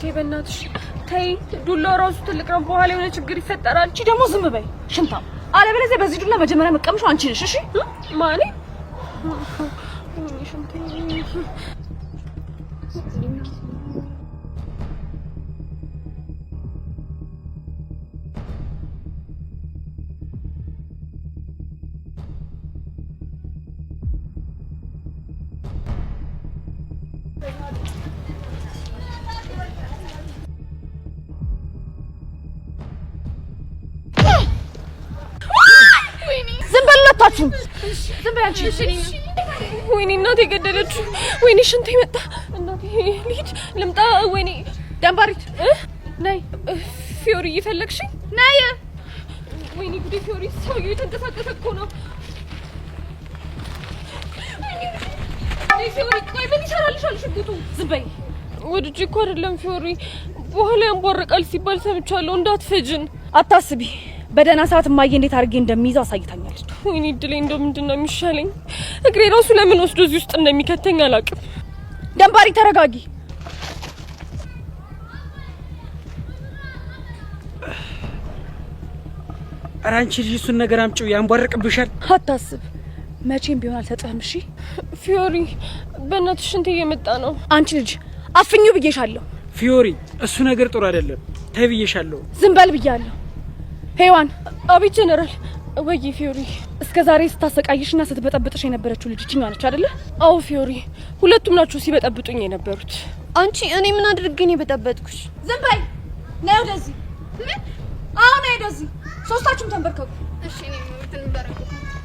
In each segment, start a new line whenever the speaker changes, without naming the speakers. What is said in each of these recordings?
ተይ በእናትሽ ተይ። ዱላው ራሱ ትልቅ ነው፣ በኋላ የሆነ ችግር ይፈጠራል።
እቺ ደግሞ ዝም በይ ሽንታ። አለበለዚያ በዚህ ዱላ መጀመሪያ መቀምሽው አንቺ ነሽ። እሺ
ማኔ
ዝም በይ አንቺ።
ወይኔ እናቴ ገደለችው። ወይኔ ሽንቴ መጣ። እናቴ ልሂድ ልምጣ። ወይኔ
ደንባሪት
ነይ። ፊዮሪ እየፈለግሽኝ
ነይ።
ወይኔ ጉዴ ፊዮሪ፣ ሰውዬው የተንቀሳቀሰ እኮ ነው። ፊዮሪ ቆይ ምን ይሰራልሻል ሽጉጡ?
ዝም በይ።
ወድጄ እኮ አይደለም ፊዮሪ፣ በኋላ ያንቧርቃል ሲባል ሰምቻለሁ። እንዳትፈጅን።
አታስቢ፣ በደህና ሰዓት ማየ እንዴት አድርጌ እንደሚይዘው አሳይታኛለች።
ወይኔ ድሌ፣ እንደው ምንድነው የሚሻለኝ? እግሬ ራሱ ለምን ወስዶ እዚህ ውስጥ እንደሚከተኝ አላውቅም።
ደንባሪ ተረጋጊ።
ኧረ አንቺ ልጅ እሱን ነገር አምጪው፣ ያንቧርቅብሻል።
አታስብ፣ መቼም ቢሆን አልሰጥህም። እሺ
ፊዮሪ፣ በእናትሽ ሽንት እየመጣ ነው።
አንቺ ልጅ አፍኙ ብዬሻለሁ።
ፊዮሪ፣ እሱ ነገር ጥሩ አይደለም። ተይ ብዬሻለሁ።
ዝም በል ብያለሁ። ሄዋን።
አቤት ጀነራል። ወይ ፊዮሪ፣
እስከ ዛሬ ስታሰቃይሽና ስትበጠብጥሽ የነበረችው ልጅ እቺኛ ነች አይደለ?
አዎ ፊዮሪ፣ ሁለቱም ናቸው ሲበጠብጡኝ የነበሩት።
አንቺ እኔ ምን አድርጌ ነው የበጠበጥኩሽ?
ዝም በይ። ነይ ወደዚህ። ምን? አሁን ነይ ወደዚህ። ሶስታችሁም ተንበርከኩ።
እሺ እኔ ተንበርከኩ።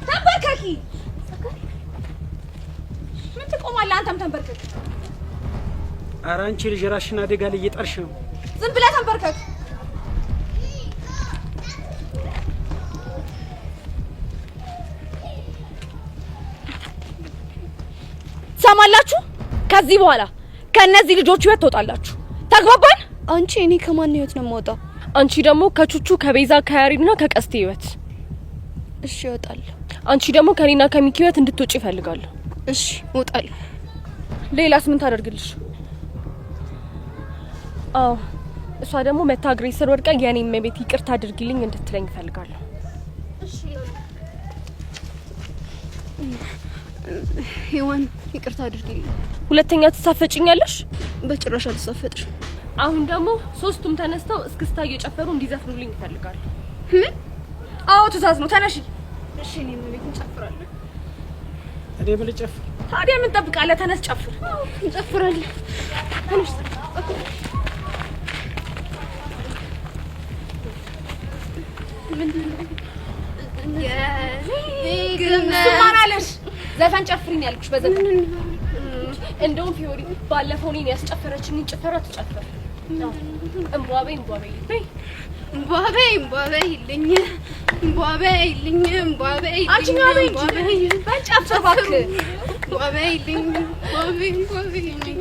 ተንበርከኪ። ምን ትቆማለህ? አንተም ተንበርከክ።
ኧረ አንቺ ልጅ ራስሽን አደጋ ላይ እየጣልሽ ነው።
ዝም ብለህ ተንበርከክ። ሰማላችሁ? ከዚህ በኋላ ከነዚህ ልጆች ህይወት ትወጣላችሁ። ተግባባን?
አንቺ እኔ ከማን ህይወት ነው የምወጣው?
አንቺ ደግሞ ከቹቹ ከቤዛ ከያሪድና ከቀስቴ ህይወት።
እሺ እወጣለሁ።
አንቺ ደግሞ ከኔና ከሚኪ ህይወት እንድትወጪ እፈልጋለሁ።
እሺ እወጣለሁ።
ሌላስ ምን ታደርግልሽ?
አዎ እሷ ደግሞ መታ እግሬ ስር ወድቃ የኔ መቤት ይቅርታ አድርጊልኝ እንድትለኝ እፈልጋለሁ።
እሺ ሄዋን ይቅርታ አድርጊልኝ።
ሁለተኛ ትሳፈጭኛለሽ?
በጭራሽ አልሳፈጥሽ።
አሁን ደግሞ ሶስቱም ተነስተው እስክስታ እየጨፈሩ እንዲዘፍኑልኝ እፈልጋለሁ።
ምን?
አዎ ትእዛዝ ነው። ተነሺ።
እሺ እኔ ምን እንጨፍራለን?
እኔ ምን ልጨፍር?
ታዲያ ምን ጠብቃለህ? ተነስ ጨፍር።
እንጨፍራለን። ተነሽ።
ስማናለሽ ዘፈን ጨፍሪኝ ያልኩሽ በዘፈን
እንደውም ፊዮሪ ባለፈው እኔን ያስጨፈረችኝን ጭፈራ ትጨፍር። እምቧቤ እምቧቤ በይ
እምቧቤ እምቧቤ ይልኝ እምቧቤ ይልኝ እምቧቤ
አንቺ ነው በይ በጨፍር እባክህ
እምቧቤ ይልኝ እምቧቤ እምቧቤ ይልኝ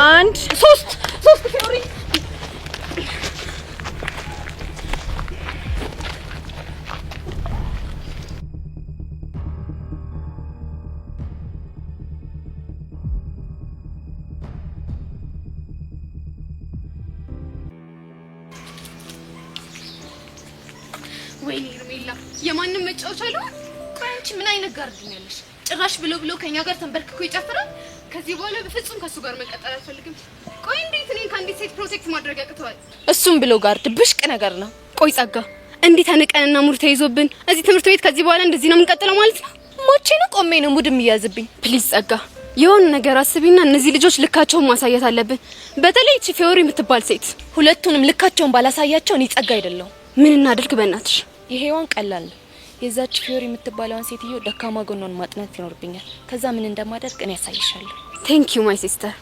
አንድ ሶስት ፊዮሪ
ወይኔ ሄርሜላ የማንም መጫወቻ አለው። ቆይ አንቺ ምን አይነት ጋርድኛለሽ? ጭራሽ ብሎ ከኛ ጋር ተንበርክኮ ይጨፍራል። ከዚህ በኋላ በፍጹም ከሱ ጋር መቀጠል አልፈልግም። ቆይ እንዴት እኔን ከአንዲት ሴት ፕሮቴክት ማድረግ ያቅተዋል?
እሱም ብሎ ጋርድ ብሽቅ ነገር ነው።
ቆይ ጸጋ፣ እንዴት አንቀንና ሙድ ተይዞብን እዚህ ትምህርት ቤት ከዚህ በኋላ እንደዚህ ነው የምንቀጥለው ማለት ነው?
ሞቼ ነው ቆሜ ነው ሙድ የሚያዝብኝ።
ፕሊዝ ጸጋ፣ የሆነ ነገር አስቢና እነዚህ ልጆች ልካቸውን ማሳየት አለብን። በተለይ እቺ ፊዮሪ የምትባል ሴት
ሁለቱንም ልካቸውን ባላሳያቸው እኔ ጸጋ አይደለሁም።
ምን እናድርግ በእናትሽ?
የሄዋን ቀላል ነው። የዛች ፊዮሪ የምትባለውን ሴትዮ ደካማ ጎኗን ማጥናት ይኖርብኛል። ከዛ ምን እንደማደርግ እኔ ያሳይሻለሁ።
ቴንክ ዩ ማይ ሲስተር።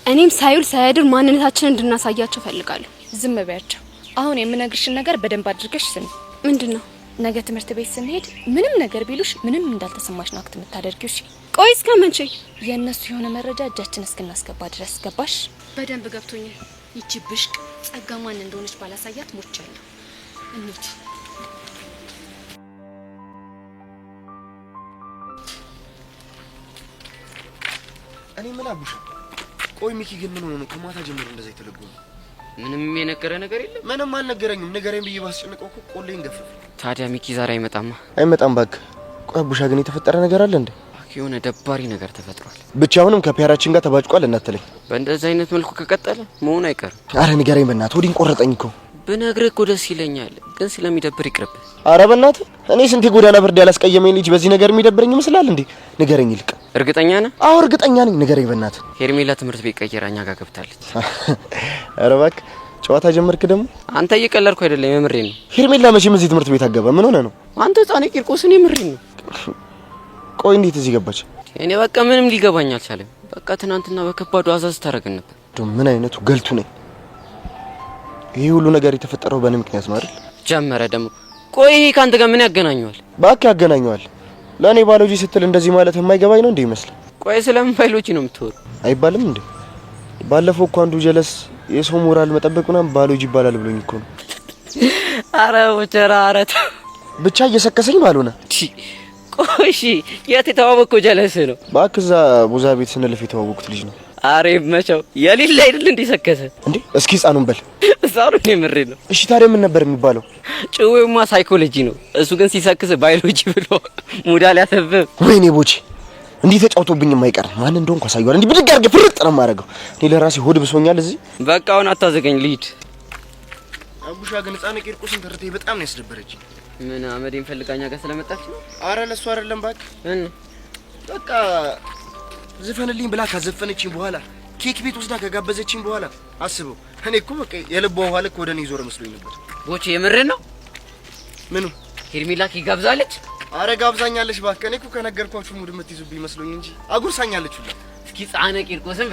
እኔም ሳይውል ሳያድር ማንነታችንን እንድናሳያቸው ፈልጋለሁ።
ዝም በያቸው። አሁን የምነግርሽን ነገር በደንብ አድርገሽ ስሚ።
ምንድነው?
ነገ ትምህርት ቤት ስንሄድ ምንም ነገር ቢሉሽ ምንም እንዳልተሰማሽ ነው አክት የምታደርጊው። እሺ?
ቆይ እስከ መቼ?
የእነሱ የሆነ መረጃ እጃችን እስክናስገባ ድረስ ገባሽ?
በደንብ ገብቶኛል።
ይቺ ብሽቅ ጸጋ ማን እንደሆነች ባላሳያት ሞቻለሁ። እንሂድ።
እኔ ምን አቡሻ? ቆይ ሚኪ ግን ምን ሆነ ነው ከማታ ጀምሮ እንደዛ የተለጎመ?
ምንም የነገረ ነገር የለም?
ምንም አልነገረኝም። ነገረኝ ብዬ ባስጨነቀው እኮ ቆሌን ገፈፈ።
ታዲያ ሚኪ ዛሬ አይመጣማ?
አይመጣም እባክህ። ቆይ አቡሻ ግን የተፈጠረ ነገር አለ እንዴ?
የሆነ ደባሪ ነገር ተፈጥሯል።
ብቻውንም ከፒያራችን ጋር ተባጭቋል እናትለኝ።
በእንደዚህ አይነት መልኩ ከቀጠለ መሆን አይቀርም።
አረ ንገረኝ በእናትህ፣ ወዲን ቆረጠኝ እኮ።
ብነግርህ እኮ ደስ ይለኛል፣ ግን ስለሚደብር ይቅርብ።
አረ በእናትህ እኔ ስንት ጎዳና ብርድ ያላስቀየመኝ ልጅ በዚህ ነገር የሚደብረኝ ይመስላል እንዴ? ንገረኝ ይልቅ።
እርግጠኛ ነህ?
አዎ እርግጠኛ ነኝ። ንገረኝ በእናትህ።
ሄርሜላ ትምህርት ቤት ቀየራ እኛ ጋር ገብታለች።
አረ እባክህ ጨዋታ ጀመርክ ደግሞ?
አንተ እየቀለድኩ አይደለም፣ የምሬን ነው።
ሄርሜላ መቼም እዚህ ትምህርት ቤት አገባ። ምን ሆነ ነው?
አንተ ህፃን ቂርቆስን፣ የምሬን ነው።
ቆይ እንዴት እዚህ ገባች?
እኔ በቃ ምንም ሊገባኝ አልቻለም። በቃ ትናንትና በከባዱ አዛዝ ታረገን ነበር።
ምን አይነቱ ገልቱ ነኝ። ይሄ ሁሉ ነገር የተፈጠረው በእኔ ምክንያት ነው አይደል?
ጀመረ ደግሞ። ቆይ ይሄ ካንተ ጋር ምን ያገናኘዋል?
እባክህ ያገናኘዋል። ለእኔ ባዮሎጂ ስትል እንደዚህ ማለት የማይገባኝ ነው እንዴ ይመስል?
ቆይ ስለምን ባዮሎጂ ነው የምትወሩ?
አይባልም እንዴ? ባለፈው እኮ አንዱ ጀለስ የሰው ሞራል መጠበቅ ምናምን ባዮሎጂ ይባላል ብሎኝ እኮ ነው።
አረ ወቸራ አረት
ብቻ እየሰከሰኝ ባልሆነ።
ቆይ የት የተዋወቅኩ ጀለስ ነው?
እባክህ እዛ ቡዛ ቤት ስንልፍ የተዋወቁት ልጅ ነው።
አሬ መቸው የሌለ አይደል እንዲሰከሰ እንዴ?
እስኪ ህፃኑን በል።
ህፃኑን የምሬ ነው።
እሺ ታዲያ ምን ነበር የሚባለው?
ጭዌማ ሳይኮሎጂ ነው። እሱ ግን ሲሰክስ ባዮሎጂ ብሎ ሙዳ ሊያሰብብ።
ወይኔ ቦቼ እንዲህ ተጫውቶብኝ የማይቀር ማን እንደሆንኩ አሳየዋል። እንዲህ ብድግ አድርገህ ፍርጥ ነው የማደርገው። እኔ ለራሴ ሆድ ብሶኛል እዚህ።
በቃ አሁን አታዘገኝ ልሂድ።
አቡሻ ግን ህፃን ቂርቆስን ተርቴ በጣም ነው ያስደበረችኝ።
ምን አመዴን ፈልጋኛ ጋር ስለመጣች ነው?
አረ ለሱ አይደለም እባክህ። በቃ ዝፈንልኝ ብላ ካዘፈነችኝ በኋላ ኬክ ቤት ወስዳ ከጋበዘችኝ በኋላ አስበው። እኔ እኮ በቃ የልቧ ውሃ ልክ ወደ እኔ ዞር መስሎኝ ነበር።
ቦቼ የምሬን ነው።
ምኑ?
ሄርሜላ ኬክ ጋብዛለች?
አረ ጋብዛኛለች እባክህ። እኔ እኮ ከነገርኳችሁ ሙድ የምትይዙብኝ መስሎኝ እንጂ አጉርሳኛለች ሁላ።
እስኪ ህፃን ቂርቆስን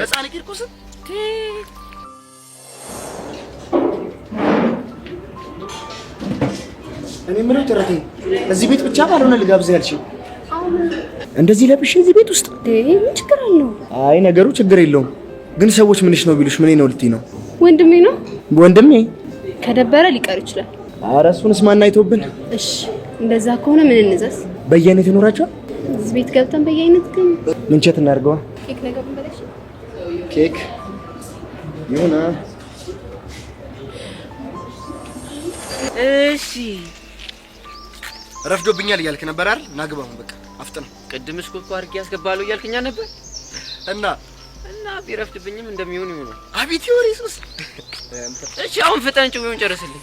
እኔ ምንም ተረቴ እዚህ ቤት ብቻ ባልሆነ ልጋብዝ ያልሽኝ እንደዚህ ለብሽ እዚህ ቤት ውስጥ
ምን ችግር አለው?
አይ ነገሩ ችግር የለውም፣ ግን ሰዎች ምንሽ ነው ቢሉሽ ምን ነው ልትይ ነው?
ወንድሜ ነው።
ወንድሜ
ከደበረ ሊቀር ይችላል።
ኧረ እሱንስ ማን አይቶብን?
እሺ እንደዛ ከሆነ ምን እንዘዝ?
በየአይነት ይኖራቸዋል።
እዚህ ቤት ገብተን በየአይነት ግን
ምንቸት እናድርገዋ።
ኬክ ነገር ብንበላሽ?
ኬክ ይሁና።
እሺ
ረፍዶብኛል እያልክ ነበር አይደል? ናግባ አሁን በቃ አፍጥነው።
ቅድም እስኮኮ አድርጌ ያስገባለሁ እያልከኛ ነበር
እና
ቢረፍድብኝም እንደሚሆን ይሆናል።
አቤት ይወሪሱስ።
እሺ አሁን ፍጠን፣ ጭዌውን ጨርስልኝ።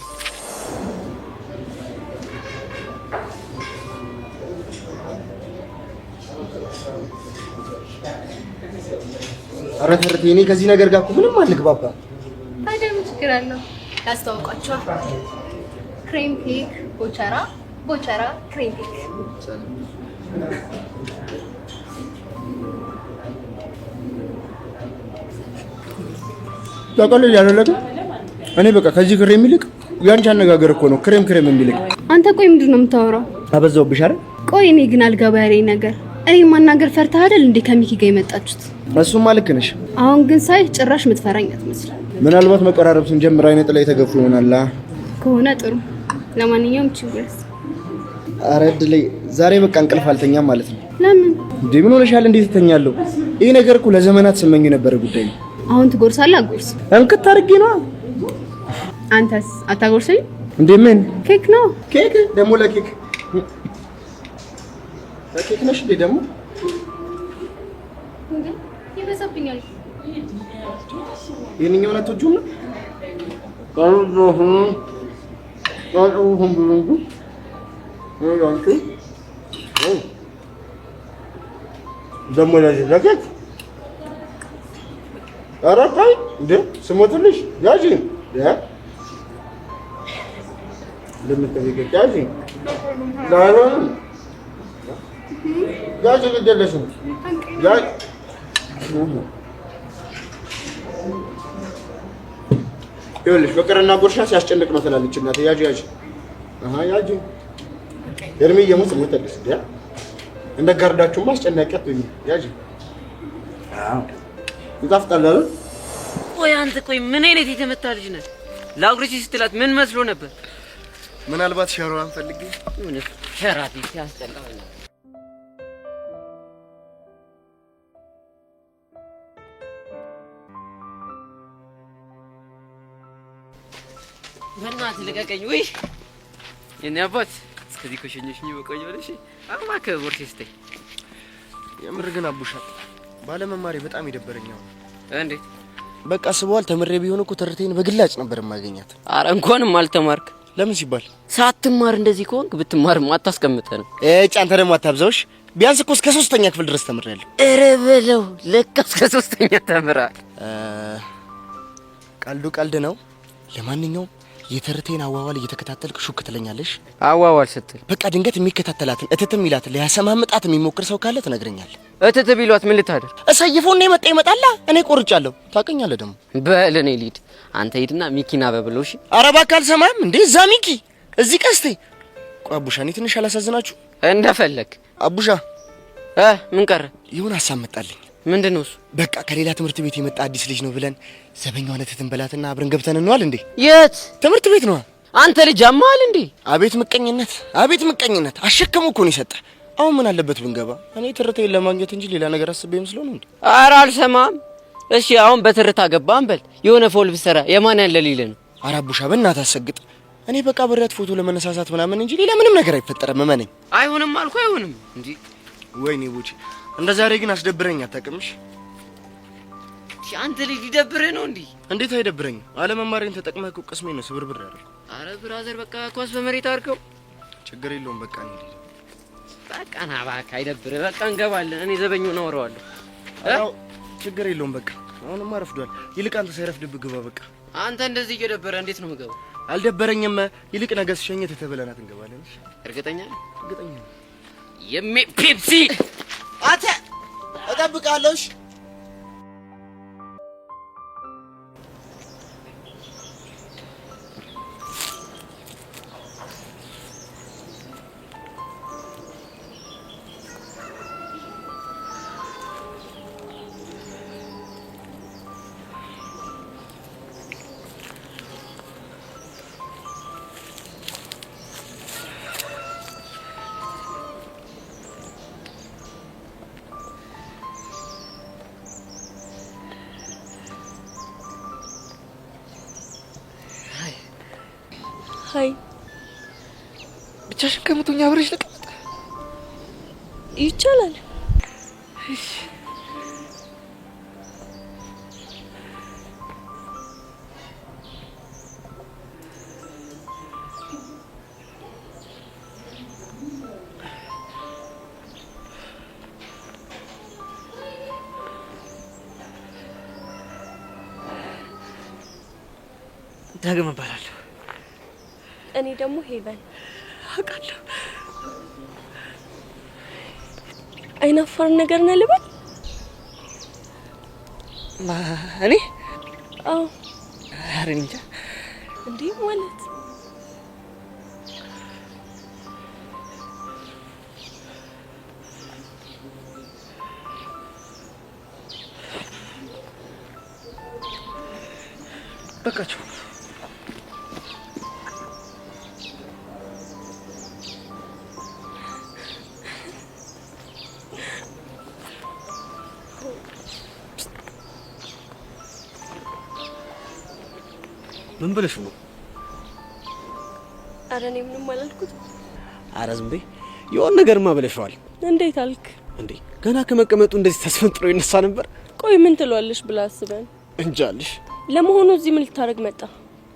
ኧረ ተረቴ እኔ ከዚህ ነገር ጋር እኮ ምንም አልግባባ።
ታዲያ ምን ችግር አለው? ላስተዋውቃችሁ። ክሬም ኬክ ቦቸራ ክሬም ኬክ።
ታውቃለህ ያለለቀ እኔ በቃ ከዚህ ክሬም ይልቅ ያንቺ አነጋገር እኮ ነው ክሬም የሚልቅ።
አንተ ቆይ ምንድን ነው የምታወራው?
አበዛውብሽ አይደል?
ቆይ እኔ ግን አልገባ ያለኝ ነገር እኔ ማናገር ፈርተህ አይደል እንዴ ከሚኪ ጋር የመጣችሁት?
እሱማ ልክ ነሽ።
አሁን ግን ሳይ ጭራሽ የምትፈራኝ አትመስልም።
ምናልባት መቀራረብ ስንጀምር አይነት ላይ ተገፉ ይሆናል።
ከሆነ ጥሩ። ለማንኛውም ቺውስ።
ኧረ እድሌ ዛሬ በቃ እንቅልፍ አልተኛም ማለት ነው።
ለምን
እንዴ? ምን ሆነሻል? እንዴት ተኛለሁ? ይሄ ነገር እኮ ለዘመናት ስመኝ የነበረ ጉዳይ ነው።
አሁን ትጎርሳለህ? አጎርስ
እንክት አድርጌ ነው።
አንተስ አታጎርሰኝ
እንዴ? ምን
ኬክ ነው?
ኬክ ደግሞ ለኬክ ነሽ እንዴ? ደግሞ
ይበዛብኛል።
የእኛው ናት ወጁ ነው ደግሞ ለኬክ ኧረ ቆይ እንዴ ስሞትልሽ ያጂ ለምትጠይቀኝ ያጂ ዳሮን ያጂ ግዴለሽም ያጂ ይኸውልሽ ፍቅርና ጉርሻ ሲያስጨንቅ ነው ትላለች እናቴ። ያጂ ያጂ እርሜ የሙት ሞተልሽ ያ እንደ ጋርዳችሁማ አስጨናቂያት ወይ ያጂ ይጣፍጣል አይደል?
ቆይ አንተ ቆይ ምን አይነት የተመታ ልጅ ነህ? ላጉርሽ ስትላት ምን መስሎ ነበር?
ምናልባት ሸራዋን ፈልጌ
ምን ሸራቲ ሲያስጠላው ነው። በእናትህ ልቀቀኝ። ወይ የኔ አባት እስከዚህ ኮሽኝሽኝ በቆይ ብለሽ አማ ከቦርሴ ስተይ
የምር ግን አቡሻ ባለመማሬ በጣም ይደበረኛል።
እንዴት?
በቃ ስበዋል ተምሬ ቢሆን እኮ ተርቴን በግላጭ ነበር ማገኛት።
አረ እንኳንም አልተማርክ።
ለምን ሲባል
ሳትማር እንደዚህ ከሆንክ ብትማርም አታስቀምጠንም።
አንተ ደግሞ አታብዛውሽ። ቢያንስ እኮ እስከ 3ኛ ክፍል ድረስ ተምሬያለሁ።
ኧረ በለው ለካ እስከ 3ኛ ተምራል።
ቀልዱ ቀልድ ነው። ለማንኛውም የተርቴን አዋዋል እየተከታተልክ ሹክ ትለኛለሽ።
አዋዋል ስትል
በቃ ድንገት የሚከታተላትን እትትም ይላት ሊያሰማምጣት የሚሞክር ሰው ካለ ትነግረኛለህ።
እትት ቢሏት ምን ልታደር?
እሰይፎና የመጣ ይመጣላ። እኔ ቆርጫለሁ። ታውቀኛለህ ደግሞ።
በል እኔ ልሂድ፣ አንተ ሂድና ሚኪና በብሎሽ።
ኧረ እባክህ አልሰማህም እንዴ? እዛ ሚኪ እዚህ ቀስቴ። ቆይ አቡሻ እኔ ትንሽ አላሳዝናችሁ?
እንደፈለክ
አቡሻ።
ምን ቀረ?
ይሁን ሀሳብ መጣልኝ።
ምንድነው እሱ?
በቃ ከሌላ ትምህርት ቤት የመጣ አዲስ ልጅ ነው ብለን ዘበኛዋን እትትን በላትና አብረን ገብተን እንዋል እንዴ?
የት
ትምህርት ቤት ነው?
አንተ ልጅ አማል እንዴ?
አቤት ምቀኝነት፣ አቤት ምቀኝነት። አሸከሙ እኮ ነው የሰጠ። አሁን ምን አለበት ብንገባ? እኔ ትርታዬን ለማግኘት እንጂ ሌላ ነገር አስቤ መስሎ ነው እንዴ?
ኧረ አልሰማም። እሺ አሁን በትርታ ገባን በል። የሆነ ፎል ብሰራ የማን ያለ ሊለ ነው?
ኧረ አቡሻ በእናትህ አሰግጥ። እኔ በቃ በሪያት ፎቶ ለመነሳሳት ምናምን እንጂ ሌላ ምንም ነገር አይፈጠረም። እመነኝ።
አይሆንም አልኩ አይሆንም እንዴ?
ወይኔ ቡቺ እንደ ዛሬ ግን አስደብረኝ አታውቅምሽ።
አንተ ልጅ ሊደብርህ ነው እንዴ?
እንዴት አይደብረኝ? አለመማሬን ተጠቅመህ እኮ ቅስሜ ነው ስብርብር ያደረገው።
አረ ብራዘር በቃ ኳስ በመሬት አድርገው።
ችግር የለውም በቃ እንዴ።
በቃ ና እባክህ አይደብርህ። በቃ እንገባለን። እኔ ዘበኛውን አወራዋለሁ።
አዎ ችግር የለውም በቃ። አሁንማ ረፍዷል። ይልቅ አንተ ሳይረፍድብህ ግባ በቃ።
አንተ እንደዚህ እየደበረ እንዴት ነው የምገባው?
አልደበረኝም። ይልቅ ነገ ስሸኘት ተበላናት እንገባለን። እሺ
እርግጠኛ ነህ?
እርግጠኛ ነኝ።
ፔፕሲ
አተ እጠብቃለሁ። እሺ
ሀይ
ብቻሽን ከምትሆኛ አብረሽ ልቀመጥ
ይቻላል?
እሺ ዳግም እባላለሁ።
እኔ ደግሞ ሄቨን።
አውቃለሁ።
አይናፋር ነገር ነው ልበል?
እኔ?
አዎ።
ኧረ እንጃ።
እንዴ ማለት
በቃችሁ። ምን ብለሽ ነው?
ኧረ እኔ ምንም አላልኩት።
ኧረ ዝም በይ። የሆነ ነገርማ ብለሽዋል።
እንዴት አልክ
እንዴ? ገና ከመቀመጡ እንደዚህ ተስፈንጥሮ ይነሳ ነበር።
ቆይ ምን ትሏለሽ ብላ አስበን
እንጃልሽ።
ለመሆኑ እዚህ ምን ልታረግ መጣ?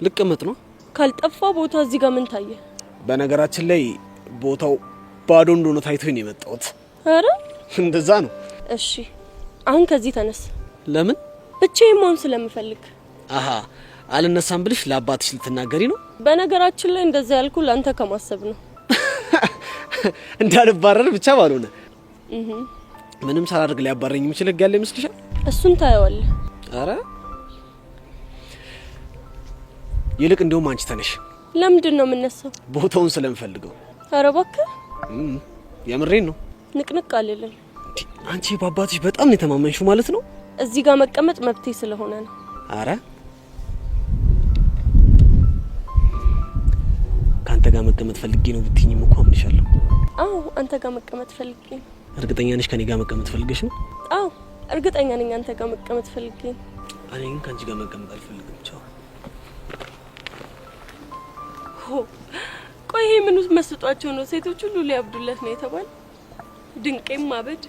ልቀመጥ ነው።
ካልጠፋ ቦታ እዚህ ጋር ምን ታየ?
በነገራችን ላይ ቦታው ባዶ እንደሆነ ታይቶኝ ነው የመጣሁት።
ኧረ
እንደዛ ነው።
እሺ አሁን ከዚህ ተነስ።
ለምን?
ብቻዬን መሆን ስለምፈልግ።
አሃ አልነሳም ብልሽ ለአባትሽ ልትናገሪ ነው?
በነገራችን ላይ እንደዛ ያልኩ ላንተ ከማሰብ ነው።
እንዳልባረር ብቻ ባልሆነ ምንም ሳላደርግ ሊያባረኝ የሚችል ህግ ያለ ይመስልሻል?
እሱን ታየዋለህ።
አረ ይልቅ እንደውም አንቺ ተነሽ።
ለምንድን ነው የምነሳው?
ቦታውን ስለምፈልገው።
ኧረ እባክህ
የምሬን ነው።
ንቅንቅ አልልም።
አንቺ በአባትሽ በጣም ነው የተማመንሽው ማለት ነው?
እዚህ ጋር መቀመጥ መብቴ ስለሆነ ነው።
አረ ካንተ ጋር መቀመጥ ፈልጌ ነው ብትይኝም እኮ አምንሻለሁ።
አዎ አንተ ጋር መቀመጥ ፈልጌ ነው።
እርግጠኛ ነሽ ከኔ ጋር መቀመጥ ፈልገሽ ነው?
አዎ እርግጠኛ ነኝ አንተ ጋር መቀመጥ ፈልጌ ነው።
እኔ ግን ካንቺ ጋር መቀመጥ አልፈልግም። ቻው።
ቆይ ይሄ ምን መስጧቸው ነው? ሴቶች ሁሉ ሊያብዱለት ነው የተባለ ድንቄም ማበድ።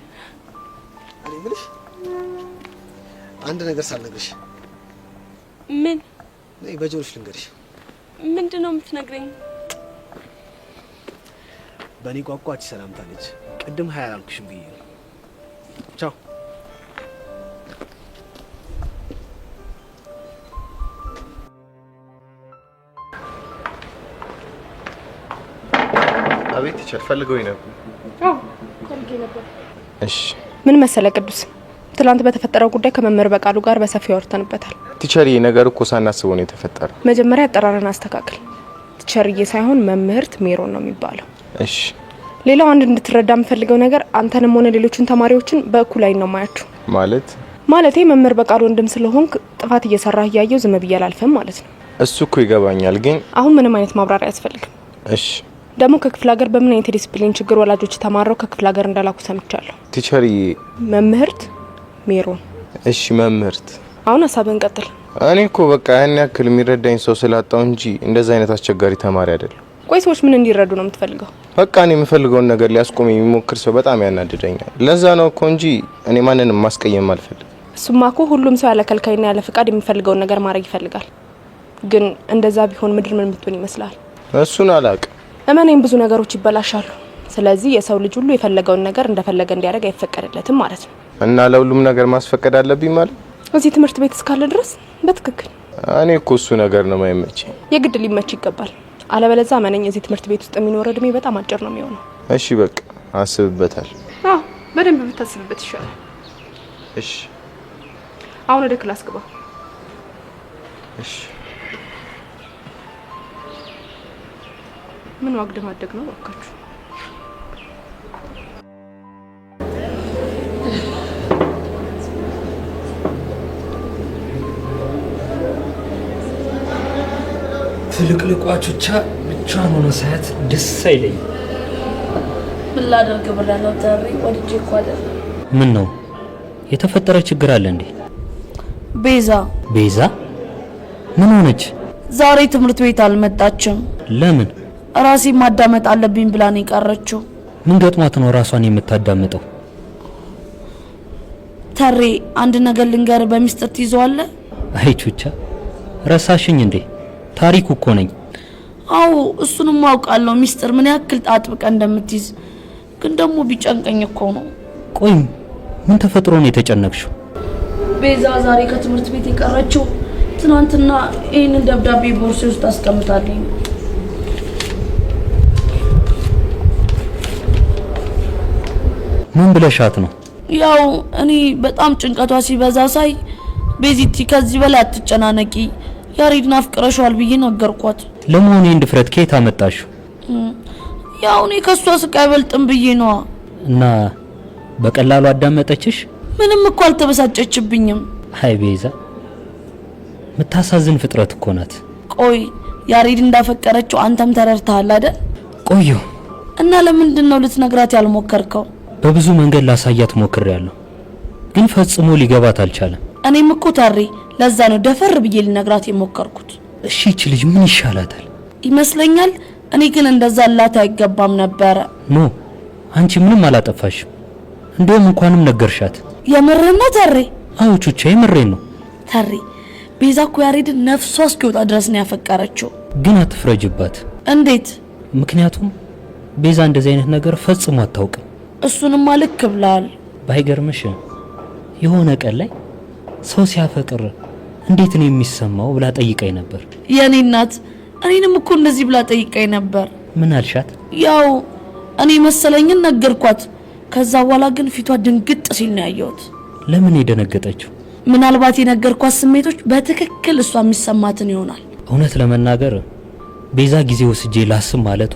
እኔ ምልሽ አንድ ነገር ሳልነግርሽ።
ምን?
ነይ በጆሮሽ ልንገርሽ።
ምንድነው የምትነግረኝ?
በእኔ ቋንቋች ሰላምታ ነች። ቅድም ሀያ አልኩሽም ብዬ ነው። ቻው።
አቤት ቲቸር ፈልገውኝ ነበር።
አዎ ፈልጌ ነበር።
እሺ
ምን መሰለ ቅዱስ፣ ትላንት በተፈጠረው ጉዳይ ከመምህር በቃሉ ጋር በሰፊው አውርተንበታል።
ቲቸርዬ ነገር እኮ ሳናስበው ነው የተፈጠረው።
መጀመሪያ አጠራርን አስተካክል። ቲቸርዬ ሳይሆን መምህርት ሜሮን ነው የሚባለው።
እሺ
ሌላው አንድ እንድትረዳ የምፈልገው ነገር አንተንም ሆነ ሌሎችን ተማሪዎችን በእኩል አይን ነው ማያችሁ። ማለቴ መምህር በቃሉ ወንድም ስለሆንክ ጥፋት እየሰራህ እያየው ዝም ብዬ አላልፍም ማለት ነው።
እሱ እኮ ይገባኛል፣ ግን
አሁን ምንም አይነት ማብራሪያ አያስፈልግም።
እሺ
ደግሞ ከክፍለ ሀገር በምን አይነት ዲሲፕሊን ችግር ወላጆች ተማረው ከክፍለ ሀገር እንዳላኩ ሰምቻለሁ።
ቲቸርዬ
መምህርት ሜሮን።
እሺ መምህርት፣
አሁን ሀሳብን ቀጥል።
እኔ እኮ በቃ ያን ያክል የሚረዳኝ ሰው ስላጣው እንጂ እንደዛ አይነት አስቸጋሪ ተማሪ አይደለም።
ቆይ ሰዎች ምን እንዲረዱ ነው የምትፈልገው?
በቃ እኔ የምፈልገውን ነገር ሊያስቆም የሚሞክር ሰው በጣም ያናድደኛል። ለዛ ነው እኮ እንጂ እኔ ማንንም ማስቀየም አልፈልግም።
እሱማ እኮ ሁሉም ሰው ያለ ከልካይና ያለ ፍቃድ የሚፈልገውን ነገር ማድረግ ይፈልጋል። ግን እንደዛ ቢሆን ምድር ምን ምትሆን ይመስላል?
እሱን አላውቅም።
እመኔም ብዙ ነገሮች ይበላሻሉ። ስለዚህ የሰው ልጅ ሁሉ የፈለገውን ነገር እንደፈለገ እንዲያደርግ አይፈቀድለትም ማለት ነው።
እና ለሁሉም ነገር ማስፈቀድ አለብኝ ማለት?
እዚህ ትምህርት ቤት እስካለ ድረስ በትክክል።
እኔ እኮ እሱ ነገር ነው የማይመቸኝ።
የግድ ሊመች ይገባል። አለበለዚያ እመነኝ እዚህ ትምህርት ቤት ውስጥ የሚኖር እድሜ በጣም አጭር ነው የሚሆነው።
እሺ በቃ አስብበታል።
አዎ በደንብ ብታስብበት ይሻላል።
እሺ
አሁን ወደ ክላስ ግባ።
እሺ
ምን ዋግደ ማደግ ነው ወካችሁ?
ትልቅልቋ ቹቻ ብቻዋን ሆኖ ሳያት ደስ አይለኝ።
ምን ላደርግ ብለህ ነው ታሪ? ወድጄ እኮ አይደለም።
ምን ነው የተፈጠረ ችግር አለ እንዴ? ቤዛ ምን ሆነች?
ዛሬ ትምህርት ቤት አልመጣችም።
ለምን?
ራሴ ማዳመጥ አለብኝ ብላ ነው የቀረችው።
ምን ገጥሟት ነው ራሷን የምታዳምጠው?
ታሪ አንድ ነገር ልንገር፣ በሚስጥር ትይዘዋለህ?
አይ ቹቻ ረሳሽኝ እንዴ? ታሪኩ እኮ ነኝ።
አዎ እሱንም አውቃለሁ፣ ሚስጥር ምን ያክል አጥብቀ እንደምትይዝ። ግን ደግሞ ቢጨንቀኝ እኮ ነው።
ቆይ ምን ተፈጥሮ ነው የተጨነቅሽው?
ቤዛ ዛሬ ከትምህርት ቤት የቀረችው ትናንትና ይህንን ደብዳቤ ቦርሴ ውስጥ አስቀምጣለኝ።
ምን ብለሻት ነው?
ያው እኔ በጣም ጭንቀቷ ሲበዛ ሳይ ቤዚቲ ከዚህ በላይ አትጨናነቂ፣ ያሬድን አፍቅረሻል ብዬ ነገርኳት።
ለመሆኑ ይህን ድፍረት ከየት አመጣሽው?
ያው እኔ ከሷ ስቃይ አይበልጥም ብዬ ነዋ።
እና በቀላሉ አዳመጠችሽ?
ምንም እኮ አልተበሳጨችብኝም።
አይ ቤዛ ምታሳዝን ፍጥረት እኮ ናት።
ቆይ ያሬድ እንዳፈቀረችው አንተም ተረድተሃል አይደል?
ቆዩ
እና ለምንድን ነው ልትነግራት ያልሞከርከው?
በብዙ መንገድ ላሳያት ሞክሬያለሁ፣ ግን ፈጽሞ ሊገባት አልቻለም።
እኔም እኮ ታሪ ለዛ ነው ደፈር ብዬ ልነግራት የሞከርኩት።
እሺ እቺ ልጅ ምን ይሻላታል
ይመስለኛል? እኔ ግን እንደዛ ላት አይገባም ነበረ።
ኖ አንቺ ምንም አላጠፋሽም። እንደውም እንኳንም ነገርሻት።
የምርህን ነው ታሪ?
አዎ ቹቻ የምሬን ነው።
ታሪ ቤዛ እኮ ያሬድን ነፍሷ እስኪወጣ ድረስ ነው ያፈቀረችው።
ግን አትፍረጅባት።
እንዴት?
ምክንያቱም ቤዛ እንደዚህ አይነት ነገር ፈጽሞ አታውቅም።
እሱንም ልክ ብለሃል።
ባይገርምሽ የሆነ ቀን ላይ ሰው ሲያፈቅር እንዴት ነው የሚሰማው ብላ ጠይቀኝ ነበር።
የኔ እናት እኔንም እኮ እንደዚህ ብላ ጠይቀኝ ነበር።
ምን አልሻት?
ያው እኔ መሰለኝን ነገርኳት። ከዛ በኋላ ግን ፊቷ ድንግጥ ሲል ነው ያየሁት።
ለምን የደነገጠችው?
ምናልባት የነገርኳት ስሜቶች በትክክል እሷ የሚሰማትን ይሆናል።
እውነት ለመናገር ቤዛ ጊዜ ወስጄ ላስብ ማለቷ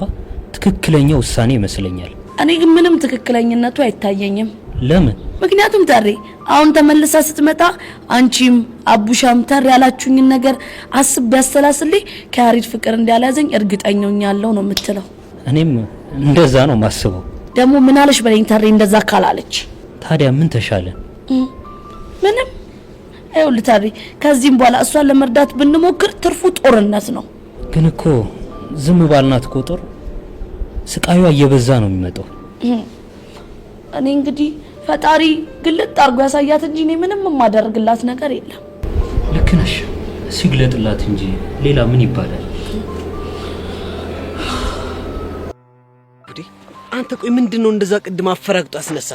ትክክለኛ ውሳኔ ይመስለኛል።
እኔ ግን ምንም ትክክለኝነቱ አይታየኝም።
ለምን?
ምክንያቱም ተሬ አሁን ተመልሳ ስትመጣ አንቺም አቡሻም ተሬ ያላችሁኝን ነገር አስብ ያስተላስልኝ ከያሬድ ፍቅር እንዳያዘኝ እርግጠኛኛለሁ ነው የምትለው።
እኔም እንደዛ ነው ማስበው።
ደግሞ ምን አለሽ በለኝ ተሬ እንደዛ ካላለች
ታዲያ ምን ተሻለ?
ምንም አይውል ተሬ ከዚህም በኋላ እሷን ለመርዳት ብንሞክር ትርፉ ጦርነት ነው።
ግን እኮ ዝም ባልናት ቁጥር ስቃዩ እየበዛ ነው የሚመጣው።
እኔ እንግዲህ ፈጣሪ ግልጥ አርጎ ያሳያት እንጂ እኔ ምንም የማደርግላት ነገር የለም።
ልክ ነሽ፣ ሲግለጥላት እንጂ ሌላ ምን ይባላል?
አንተ ቆይ ምንድነው እንደዛ ቅድም አፈራግጦ አስነሳ?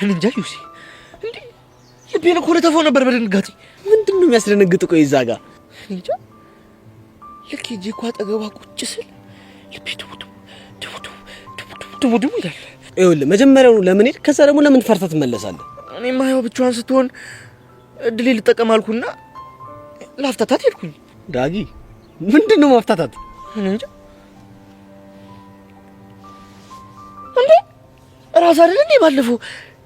እንጃ ዩሲ እንዴ ልቤን እኮ ለተፈው ነበር በድንጋጤ።
ምንድነው የሚያስደነግጥ? ቆይ እዛ ጋር
እንጃ ልክ ሂጅ እኮ አጠገቧ ቁጭ ስል ልቤ ድቡ ይላል።
ይኸውልህ መጀመሪያው ለምን ሄድ፣ ከዛ ደግሞ ለምን ፈርታ ትመለሳለህ?
እኔማ ያው ብቻዋን ስትሆን እድሌ ልጠቀም አልኩና ላፍታታት ሄድኩኝ።
ዳጊ ምንድነው ማፍታታት?
እንጃ እንዴ ራስ አይደል እንዴ ባለፈው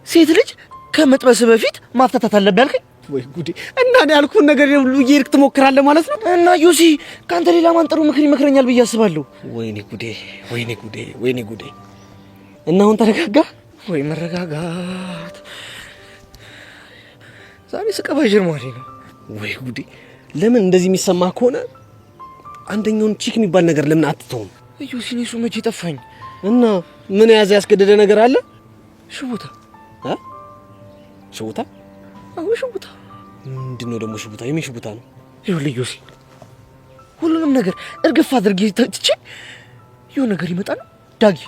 ሴት ልጅ ከመጥበስ በፊት ማፍታታት አለብህ ያልከኝ?
ወይ ጉዴ! እና እኔ ያልኩህን ነገር ሁሉ እየሄድክ ትሞክራለህ ማለት ነው?
እና ዩሲ ካንተ ሌላ ማን ጥሩ ምክር ይመክረኛል ብዬ አስባለሁ።
ወይኔ ጉዴ! ወይኔ ጉዴ! ወይኔ ጉዴ! እና አሁን ተረጋጋ?
ወይ መረጋጋት! ዛሬ ስቀባዥር ማለት ነው።
ወይ ጉዴ! ለምን እንደዚህ የሚሰማህ ከሆነ አንደኛውን ቺክ የሚባል ነገር ለምን አትተውም?
ዩሲ እሱ መቼ ጠፋኝ?
እና ምን ያዘ ያስገደደ ነገር አለ?
ሽቡታ
ሽቡታ?
አዎ ሽቡታ።
ምንድነው ደግሞ ሽቡታ? የምን ሽቡታ ነው?
ይኸውልህ ዩሲ ሁሉንም ነገር እርግፍ አድርጌ ትቼ የሆነ ነገር ይመጣል። ዳጊ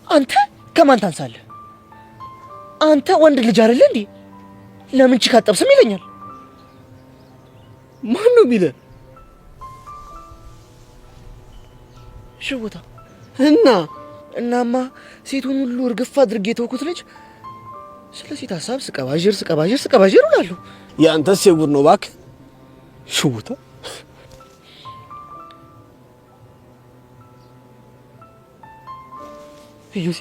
አንተ ከማን ታንሳለህ? አንተ ወንድ ልጅ አይደለ እንዴ? ለምን ቺክ አጠብስም ይለኛል።
ማን ነው የሚለው?
ሽቡታ።
እናማ
ሴቱን ሁሉ እርግፍ አድርጌ ተውኩት ልጅ ስለ ሴት ሀሳብ ስቀባዥር እላለሁ።
ያንተስ የጉድ ነው እባክህ። ሽቡታ
ዩሲ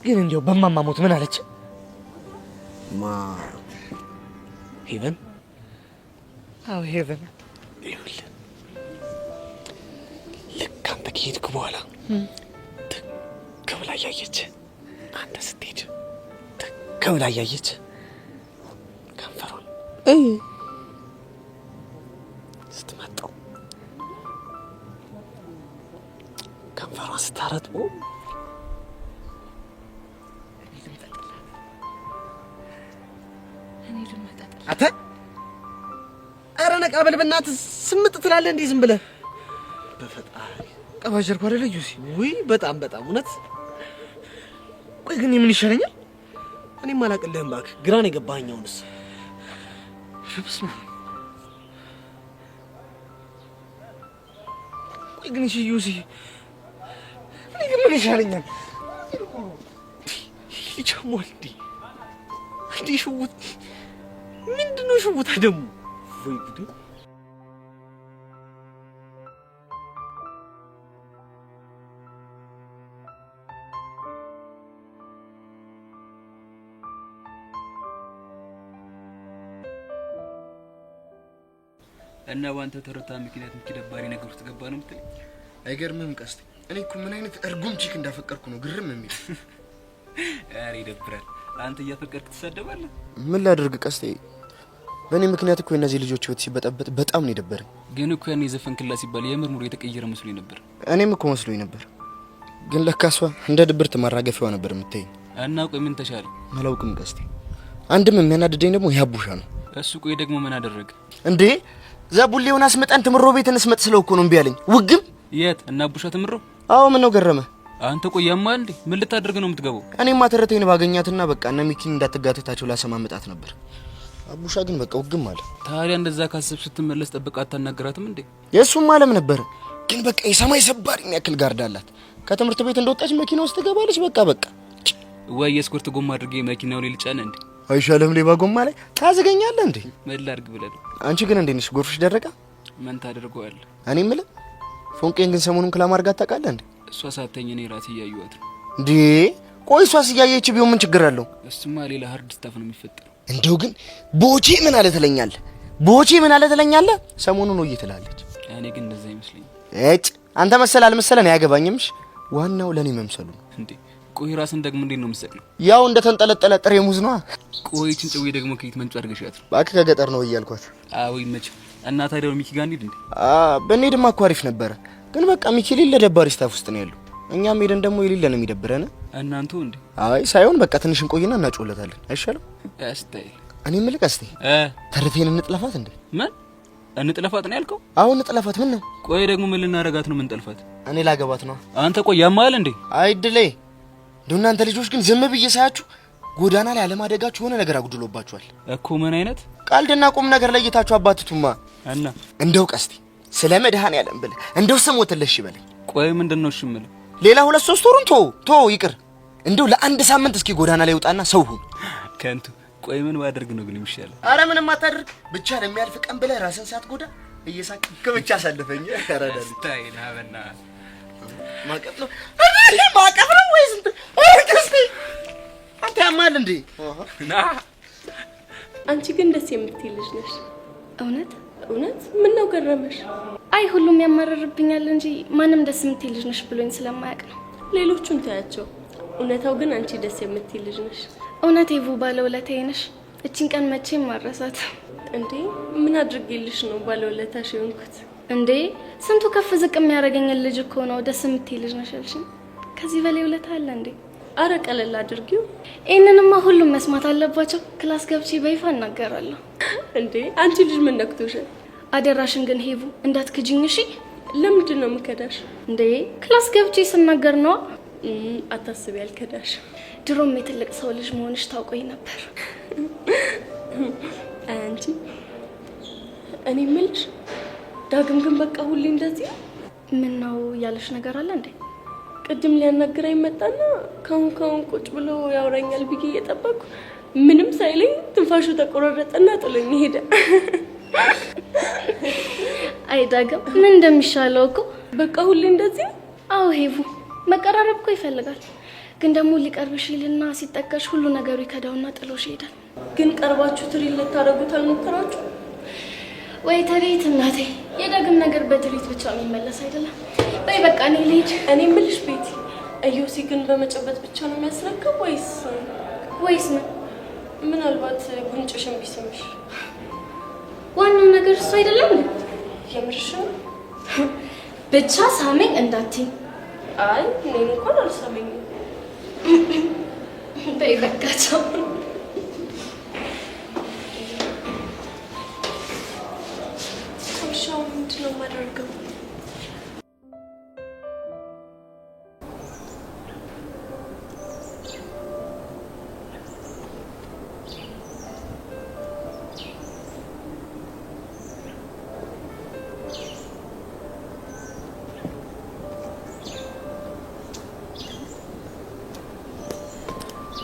ግን እንዲያው በማማሞት ምን አለች?
ሄቨን?
አዎ ሄቨን።
ይኸውልህ ልክ አንተ ከሄድክ በኋላ ከብላ እያየች አንተ ስትሄድ ከብላ እያየች ከንፈሯን ስትመጣው ከንፈሯን ስታረጥቦ
አተ
ኧረ ነቃ በል በእናትህ። ስምጥ ትላለህ እንዴ ዝም ብለህ?
በፈጣሪ ቀባጀርኩ አይደለ ዩሲ?
ውይ በጣም እውነት።
ቆይ ግን ምን ይሻለኛል?
እኔም አላቅልህም እባክህ። ግራን የገባኸኝ አሁንስ።
በስመ አብ። ቆይ ግን እሺ ዩሲ እኔ ግን ምን ይሻለኛል?
ይቻማል እንዴ ሽውት ምንድነው ሽውታ ደግሞ? ወይ ጉድ!
እና ባንተ ተረታ ምክንያት ደባሪ ነገር ውስጥ ገባ ነው የምትለኝ?
አይገርምም ቀስቴ? እኔ እኮ ምን አይነት እርጉም ቺክ እንዳፈቀርኩ ነው ግርም የሚል።
ኧረ ይደብራል። አንተ እያፈቀርክ ትሰደባለህ።
ምን ላድርግ ቀስቴ? በእኔ ምክንያት እኮ እነዚህ ልጆች ህይወት ሲበጠበጥ በጣም ነው የደበረኝ።
ግን እኮ ያኔ ዘፈንክላ ሲባል የምር ሙሉ የተቀየረ መስሎኝ ነበር።
እኔም እኮ መስሎኝ ነበር። ግን ለካሷ እንደ ድብርት ማራገፊያዋ ነበር የምትይኝ።
እና ቆይ ምን ተሻለ?
አላውቅም ቀስቴ። አንድም የሚያናድደኝ ደግሞ ያቡሻ ነው።
እሱ ቆይ ደግሞ ምን አደረገ
እንዴ? ዛቡሌውን አስመጣን ትምሮ ቤት እንስመጥ ስለው እኮ ነው እምቢ አለኝ። ውግም
የት? እና አቡሻ ትምሮ?
አዎ ምን ነው ገረመ?
አንተ ቆይ ያማል እንዴ? ምን ልታደርግ ነው የምትገባው?
እኔማ ተረቴን ባገኛትና በቃ እነ ሚኪን እንዳትጋተታቸው ላሰማመጣት ነበር። አቡሻ ግን በቃ ውግም አለ።
ታዲያ እንደዛ ካሰብሽ ስትመለስ ጠብቃ አታናግራትም እንዴ?
የሱም አለም ነበር። ግን በቃ የሰማይ ሰባሪ የሚያክል ጋርድ አላት። ከትምህርት ቤት እንደወጣች መኪና ውስጥ ትገባለች። በቃ
ወይ የስኩርት ጎማ አድርጌ መኪናው ላይ ልጫነ እንዴ?
አይሻለም? ሌባ ጎማ ላይ ታዘገኛለህ እንዴ?
ምን ላድርግ ብለህ?
አንቺ ግን እንዴ ነሽ? ጎርፍሽ ደረቀ?
ምን ታደርገዋለህ?
እኔ የምልህ ፎንቄን ግን ሰሞኑን ክላም አድርጋት ታውቃለህ እንዴ?
እሷ ሳተኝ እኔ ራሴ እያየኋት ነው።
እንዴ ቆይ እሷስ እያየች ቢሆን ምን ችግር አለው?
እሱማ ሌላ ሃርድ ስታፍ ነው የሚፈጠረው።
እንደው ግን ቦቼ ምን አለ ትለኛለህ? ቦቼ ምን አለ ትለኛለህ? ሰሞኑን ነው እየተላለች።
እኔ ግን እንደዛ ይመስለኝ።
አንተ መሰል አልመሰለን አያገባኝምሽ። ዋናው ለኔ መምሰሉ ነው
እንዴ። ቆይ ራስን ደግሞ እንዴት ነው የምትሰቅለው?
ያው እንደ ተንጠለጠለ ጥሬ ሙዝ ነው።
ቆይ ጭንጭዌ ደግሞ ከየት መንጭ አድርገሻት?
እባክህ ከገጠር ነው እያልኳት።
አዎ ይመች እና ታዲያ ሚኪ ጋር እንሂድ እንዴ?
በእኔ ድማ እኮ አሪፍ ነበረ። ግን በቃ ሚኪ ሌለ ደባሪ ስታፍ ውስጥ ነው ያለው። እኛም ሄደን ደግሞ የሌለ ነው የሚደብረን።
እናንተ እንዴ?
አይ ሳይሆን በቃ ትንሽ እንቆይና እናጮለታለን አይሻልም?
አስታይ
እኔ ምልክ አስቴ ተርቴን እንጥለፋት እንዴ?
ምን እንጥለፋት ነው ያልከው?
አሁን እንጥለፋት ምን ነው?
ቆይ ደግሞ ምን ልናረጋት ነው? ምን ጠልፋት?
እኔ ላገባት ነው።
አንተ ቆይ ያማል እንዴ?
አይድሌ እናንተ ልጆች ግን ዝም ብዬ ሳያችሁ ጎዳና ላይ አለማደጋችሁ ሆነ ነገር አጉድሎባችኋል
እኮ። ምን አይነት
ቀልድና ቁም ነገር ለይታችሁ አባትቱማ።
እና
እንደው ቀስቲ ስለ መድኃኔዓለም ብለህ እንደው ስሞትልሽ ይበለኝ።
ቆይ ምንድነው እሺ የምልህ?
ሌላ 2-3 ወሩን ቶ ይቅር። እንደው ለአንድ ሳምንት እስኪ ጎዳና ላይ ውጣና ሰው ሁን
ከንቱ። ቆይ ምን ባደርግ ነው ግን የሚሻለው?
አረ ምንም አታደርግ ብቻ ለሚያልፍ ቀን ብለህ ራስን ሳትጎዳ እየሳቅክ ብቻ አሳልፈኝ። አራዳል
ታይና በና
ማቀፍ ነው ማቀፍ ነው ወይስ ቀስቲ አንተ ያማል እንዴ?
ና
አንቺ ግን ደስ የምትይ ልጅ ነሽ።
እውነት
እውነት ምን ነው ገረመሽ?
አይ ሁሉም ያማረርብኛል እንጂ ማንም ደስ የምትይ ልጅ ነሽ ብሎኝ ስለማያውቅ ነው።
ሌሎቹን ታያቸው። እውነታው ግን አንቺ ደስ የምትይ ልጅ ነሽ።
እውነት ይቡ ባለውለታዬ ነሽ። እቺን ቀን መቼም ማረሳት።
እንዴ ምን አድርጌልሽ ነው ባለውለታሽ የሆንኩት?
እንዴ ስንቱ ከፍ ዝቅ የሚያደርገኝ ልጅ እኮ ነው ደስ የምትይ ልጅ ነሽ ያልሽኝ። ከዚህ በላይ ውለታ አለ እንዴ?
አረ ቀለል አድርጊው።
ይሄንንማ ሁሉም መስማት አለባቸው። ክላስ ገብቼ በይፋ እናገራለሁ።
እንዴ አንቺ ልጅ ምን ነክቶሻል?
አደራሽን ግን ሄቡ እንዳትክጂኝ እሺ?
ለምንድን ነው የምከዳሽ?
እንዴ ክላስ ገብቼ ስናገር ነው።
አታስቢ አልከዳሽ።
ድሮም የትልቅ ሰው ልጅ መሆንሽ ታውቆኝ ነበር።
አንቺ እኔ ምልሽ ዳግም ግን በቃ ሁሌ እንደዚህ
ምን ነው ያለሽ ነገር አለ እንዴ?
ቅድም ሊያናግረኝ መጣና ካሁን ቁጭ ብሎ ያወራኛል ብዬ እየጠበቅኩ ምንም ሳይለኝ ትንፋሹ ተቆራረጠና ጥሎኝ ሄደ።
አይ ዳግም ምን እንደሚሻለው እኮ
በቃ ሁሌ እንደዚህ።
አዎ ሄቡ መቀራረብ እኮ ይፈልጋል። ግን ደግሞ ሊቀርብሽ ይልና ሲጠቀሽ ሁሉ ነገሩ ይከዳውና ጥሎሽ ይሄዳል።
ግን ቀርባችሁ ትሪት ልታረጉት አልሞከራችሁ
ወይ? ተሪት እናቴ፣ የዳግም ነገር በትሪት ብቻ የሚመለስ አይደለም። በይ በቃ እኔ ልሂድ።
እኔ ምልሽ ቤቲ፣ እዮሲ ግን በመጨበጥ ብቻ ነው የሚያስረከብ ወይስ
ምን?
ምናልባት ጉንጭሽን ቢስምሽ?
ዋናው ነገር እሱ አይደለም እንዴ?
የምርሽ ነው?
ብቻ ሳመኝ እንዳትኝ።
አይ እኔን እንኳን አልሳመኝም።
በይ በቃ ቻው።
ሻው ምንድን ነው የማደርገው?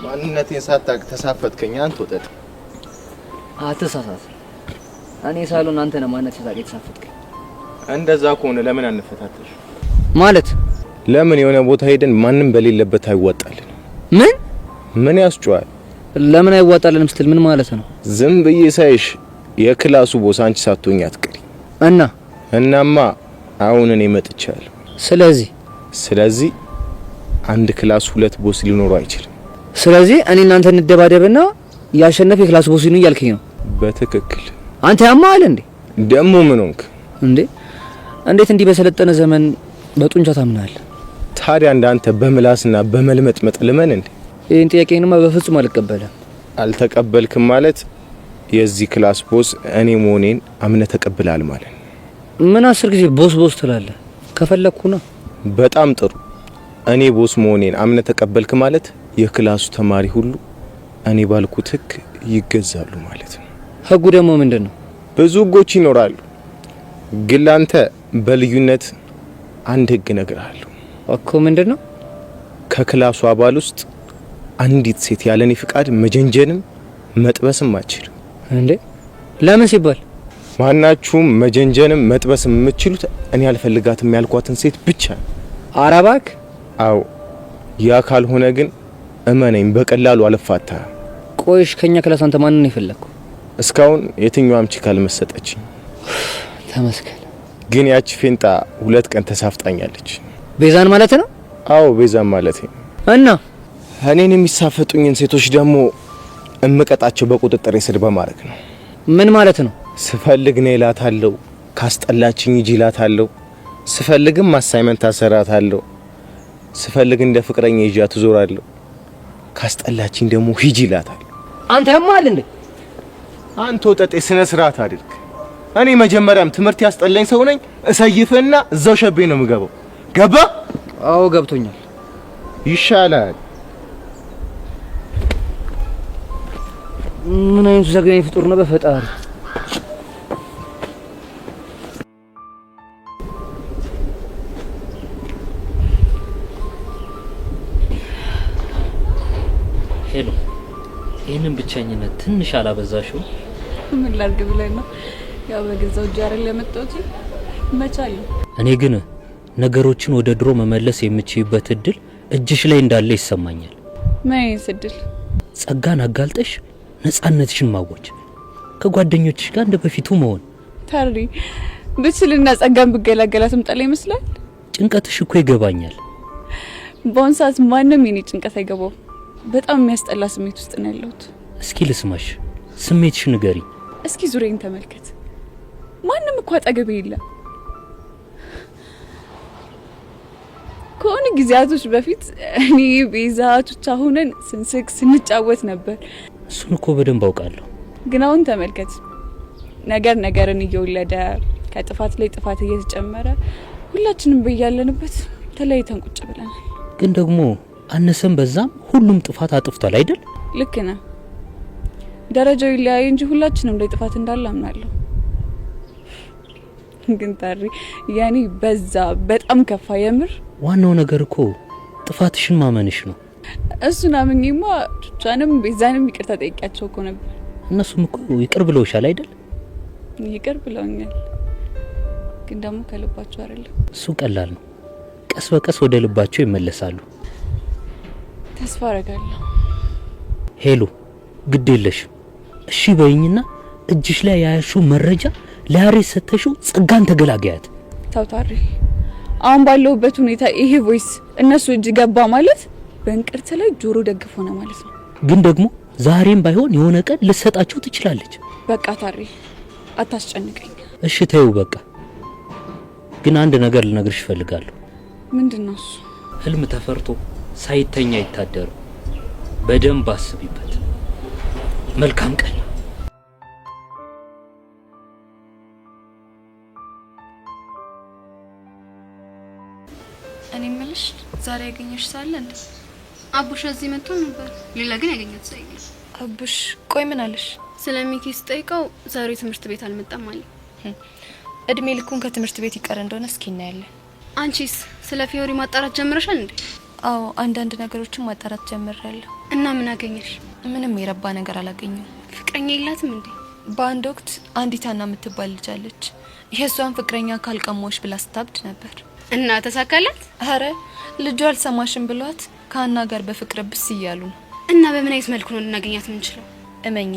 ማንነቴን ሳታውቅ ተሳፈጥከኝ አንተ ወጠጥ።
አትሳሳት። እኔ ሳሎን አንተ ነህ ማንነት ሳታውቅ የተሳፈጥከኝ።
እንደዛ ከሆነ ለምን አንፈታተሽ?
ማለት
ለምን የሆነ ቦታ ሄደን ማንንም በሌለበት አይዋጣልን? ምን ያስጨዋል?
ለምን አይዋጣልንም ስትል ምን ማለት ነው?
ዝም ብዬ ሳይሽ የክላሱ ቦስ አንቺ ሳትሆኚ አትቀሪ። እናማ አሁን እኔ መጥቻለሁ። ስለዚህ አንድ ክላስ ሁለት ቦስ ሊኖረው አይችልም።
ስለዚህ እኔ እናንተ እንደባደብና ያሸነፈ የክላስ ቦስ ነው እያልከኝ ነው?
በትክክል።
አንተ ያማል እንዴ?
ደሞ ምን ሆንክ
እንዴ? እንዴት እንዲህ በሰለጠነ ዘመን በጡንቻ ታምናለህ?
ታዲያ እንዳንተ በምላስና በመልመጥመጥ ልመን እንዴ?
ይሄን ጥያቄንማ በፍጹም አልቀበለም።
አልተቀበልክም ማለት የዚህ ክላስ ቦስ እኔ መሆኔን አምነህ ተቀብለሃል ማለት ነው።
ምን 10 ጊዜ ቦስ ትላለህ? ከፈለኩ ነው።
በጣም ጥሩ። እኔ ቦስ መሆኔን አምነህ ተቀበልክ ማለት የክላሱ ተማሪ ሁሉ እኔ ባልኩት ህግ ይገዛሉ ማለት ነው።
ህጉ ደግሞ ምንድነው?
ብዙ ህጎች ይኖራሉ፣ ግን ላንተ በልዩነት አንድ ህግ እነግርሃለሁ
እኮ። ምንድነው?
ከክላሱ አባል ውስጥ አንዲት ሴት ያለኔ ፍቃድ መጀንጀንም መጥበስም አትችልም።
እንዴ? ለምን ሲባል?
ማናችሁም መጀንጀንም መጥበስም የምትችሉት እኔ አልፈልጋትም ያልኳትን ሴት ብቻ ነው።
አራባክ?
አው ያ ካልሆነ ግን እመነኝ በቀላሉ አልፋታ።
ቆይሽ ከኛ ክላስ አንተ ማንን ነው የፈለከው?
እስካሁን የትኛዋም ቺክ አልመሰጠችኝ።
ተመስገን።
ግን ያቺ ፌንጣ 2 ቀን ተሳፍጣኛለች።
ቤዛን ማለት ነው?
አዎ ቤዛን ማለት ነው።
እና
እኔን የሚሳፈጡኝን ሴቶች ደግሞ እምቀጣቸው በቁጥጥር ስር በማድረግ ነው።
ምን ማለት ነው?
ስፈልግ ነው እላታለሁ፣ ካስጠላችኝ ሂጂ እላታለሁ፣ ስፈልግም አሳይመንት አሰራታለሁ፣ ስፈልግ እንደ ፍቅረኛ ይዣት እዞራለሁ፣ ካስጠላችኝ ደግሞ ሂጂ እላታለሁ።
አንተ ያማል እንዴ?
አንተ ወጠጤ ስነ ስርዓት አድርግ። እኔ መጀመሪያም ትምህርት ያስጠላኝ ሰው ነኝ። እሰይፍና እዛው ሸቤ ነው የምገባው። ገባ?
አዎ ገብቶኛል።
ይሻላል።
ምን አይነቱ ዘግናኝ ፍጡር ነው በፈጣሪ።
ሄሎ፣ ይህንን ብቸኝነት ትንሽ አላበዛሽው?
ምን ላድርግ ብለህ ነው? ያው በገዛው ጃር ለመጣሁት መቻል።
እኔ ግን ነገሮችን ወደ ድሮ መመለስ የምችይበት እድል እጅሽ ላይ እንዳለ ይሰማኛል።
ምን እድል?
ጸጋን አጋልጠሽ ነፃነትሽን ማወጅ፣ ከጓደኞችሽ ጋር እንደ በፊቱ መሆን።
ታሪ ብችልና ጸጋን ብገላገላትም ጠላ ይመስላል።
ጭንቀትሽ እኮ ይገባኛል።
በአሁን ሰዓት ማንም የኔ ጭንቀት አይገባው። በጣም የሚያስጠላ ስሜት ውስጥ ነው ያለሁት።
እስኪ ልስማሽ፣ ስሜትሽ ንገሪ።
እስኪ ዙሬን ተመልከት። ማንም እኮ አጠገቤ የለም። ከሆነ ጊዜያቶች በፊት እኔ ቤዛ ቱቻ ሆነን ስንስቅ ስንጫወት ነበር።
እሱን እኮ በደንብ አውቃለሁ።
ግን አሁን ተመልከት፣ ነገር ነገርን እየወለደ ከጥፋት ላይ ጥፋት እየተጨመረ ሁላችንም በያለንበት ተለያይተን ቁጭ ብለናል።
ግን ደግሞ አነሰም በዛም ሁሉም ጥፋት አጥፍቷል አይደል?
ልክ ነህ። ደረጃው ይለያይ እንጂ ሁላችንም ላይ ጥፋት እንዳለ አምናለሁ። ግን ታሪ ያኔ በዛ በጣም ከፋ። የምር
ዋናው ነገር እኮ ጥፋትሽን ማመንሽ ነው።
እሱን አምኜማ ቱቻንም ቤዛንም ይቅርታ ጠይቂያቸው እኮ ነበር።
እነሱም እኮ ይቅር ብለውሻል አይደል?
ይቅር ብለውኛል፣ ግን ደግሞ ከልባቸው አይደለም።
እሱ ቀላል ነው። ቀስ በቀስ ወደ ልባቸው ይመለሳሉ።
ተስፋ አረጋለሁ።
ሄሎ፣ ግድ የለሽም እሺ በይኝና እጅሽ ላይ ያያሽው መረጃ ለያሬት ሰተሽው ጸጋን ተገላገያት።
ታውታሪ አሁን ባለውበት ሁኔታ ይሄ ቮይስ እነሱ እጅ ገባ ማለት በእንቅርት ላይ ጆሮ ደግፎ ነው ማለት ነው።
ግን ደግሞ ዛሬም ባይሆን የሆነ ቀን ልሰጣቸው ትችላለች።
በቃ ታሪ አታስጨንቀኝ።
እሺ ተይው በቃ። ግን አንድ ነገር ልነግርሽ እፈልጋለሁ።
ምንድነው እሱ?
ህልም ተፈርቶ ሳይተኛ ይታደሩ። በደንብ አስቢበት። መልካም ቀን።
እኔ ምንሽ ዛሬ ያገኘሽ ሳለ እንዴ?
አቡሽ እዚህ መጥቶ ነበር። ሌላ ግን ያገኘት ሰው የለም።
አቡሽ ቆይ ምን አለሽ?
ስለሚኪ ስጠይቀው ዛሬ ትምህርት ቤት አልመጣም አለ።
እድሜ ልኩን ከትምህርት ቤት ይቀር እንደሆነ እስኪ እናያለን።
አንቺስ ስለ ፊዮሪ ማጣራት ጀምረሻል እንዴ?
አዎ አንዳንድ ነገሮችን ማጣራት ጀምሬያለሁ።
እና ምን አገኘሽ?
ምንም የረባ ነገር አላገኘሁም።
ፍቅረኛ የላትም እንዴ?
በአንድ ወቅት አንዲት አና የምትባል ልጅ አለች። የእሷን ፍቅረኛ ካልቀማዎች ብላ ስታብድ ነበር።
እና ተሳካላት?
አረ ልጇ አልሰማሽም ብሏት ከአና ጋር በፍቅር ብስ እያሉ ነው።
እና በምን አይነት መልኩ ነው ልናገኛት የምንችለው?
እመኚ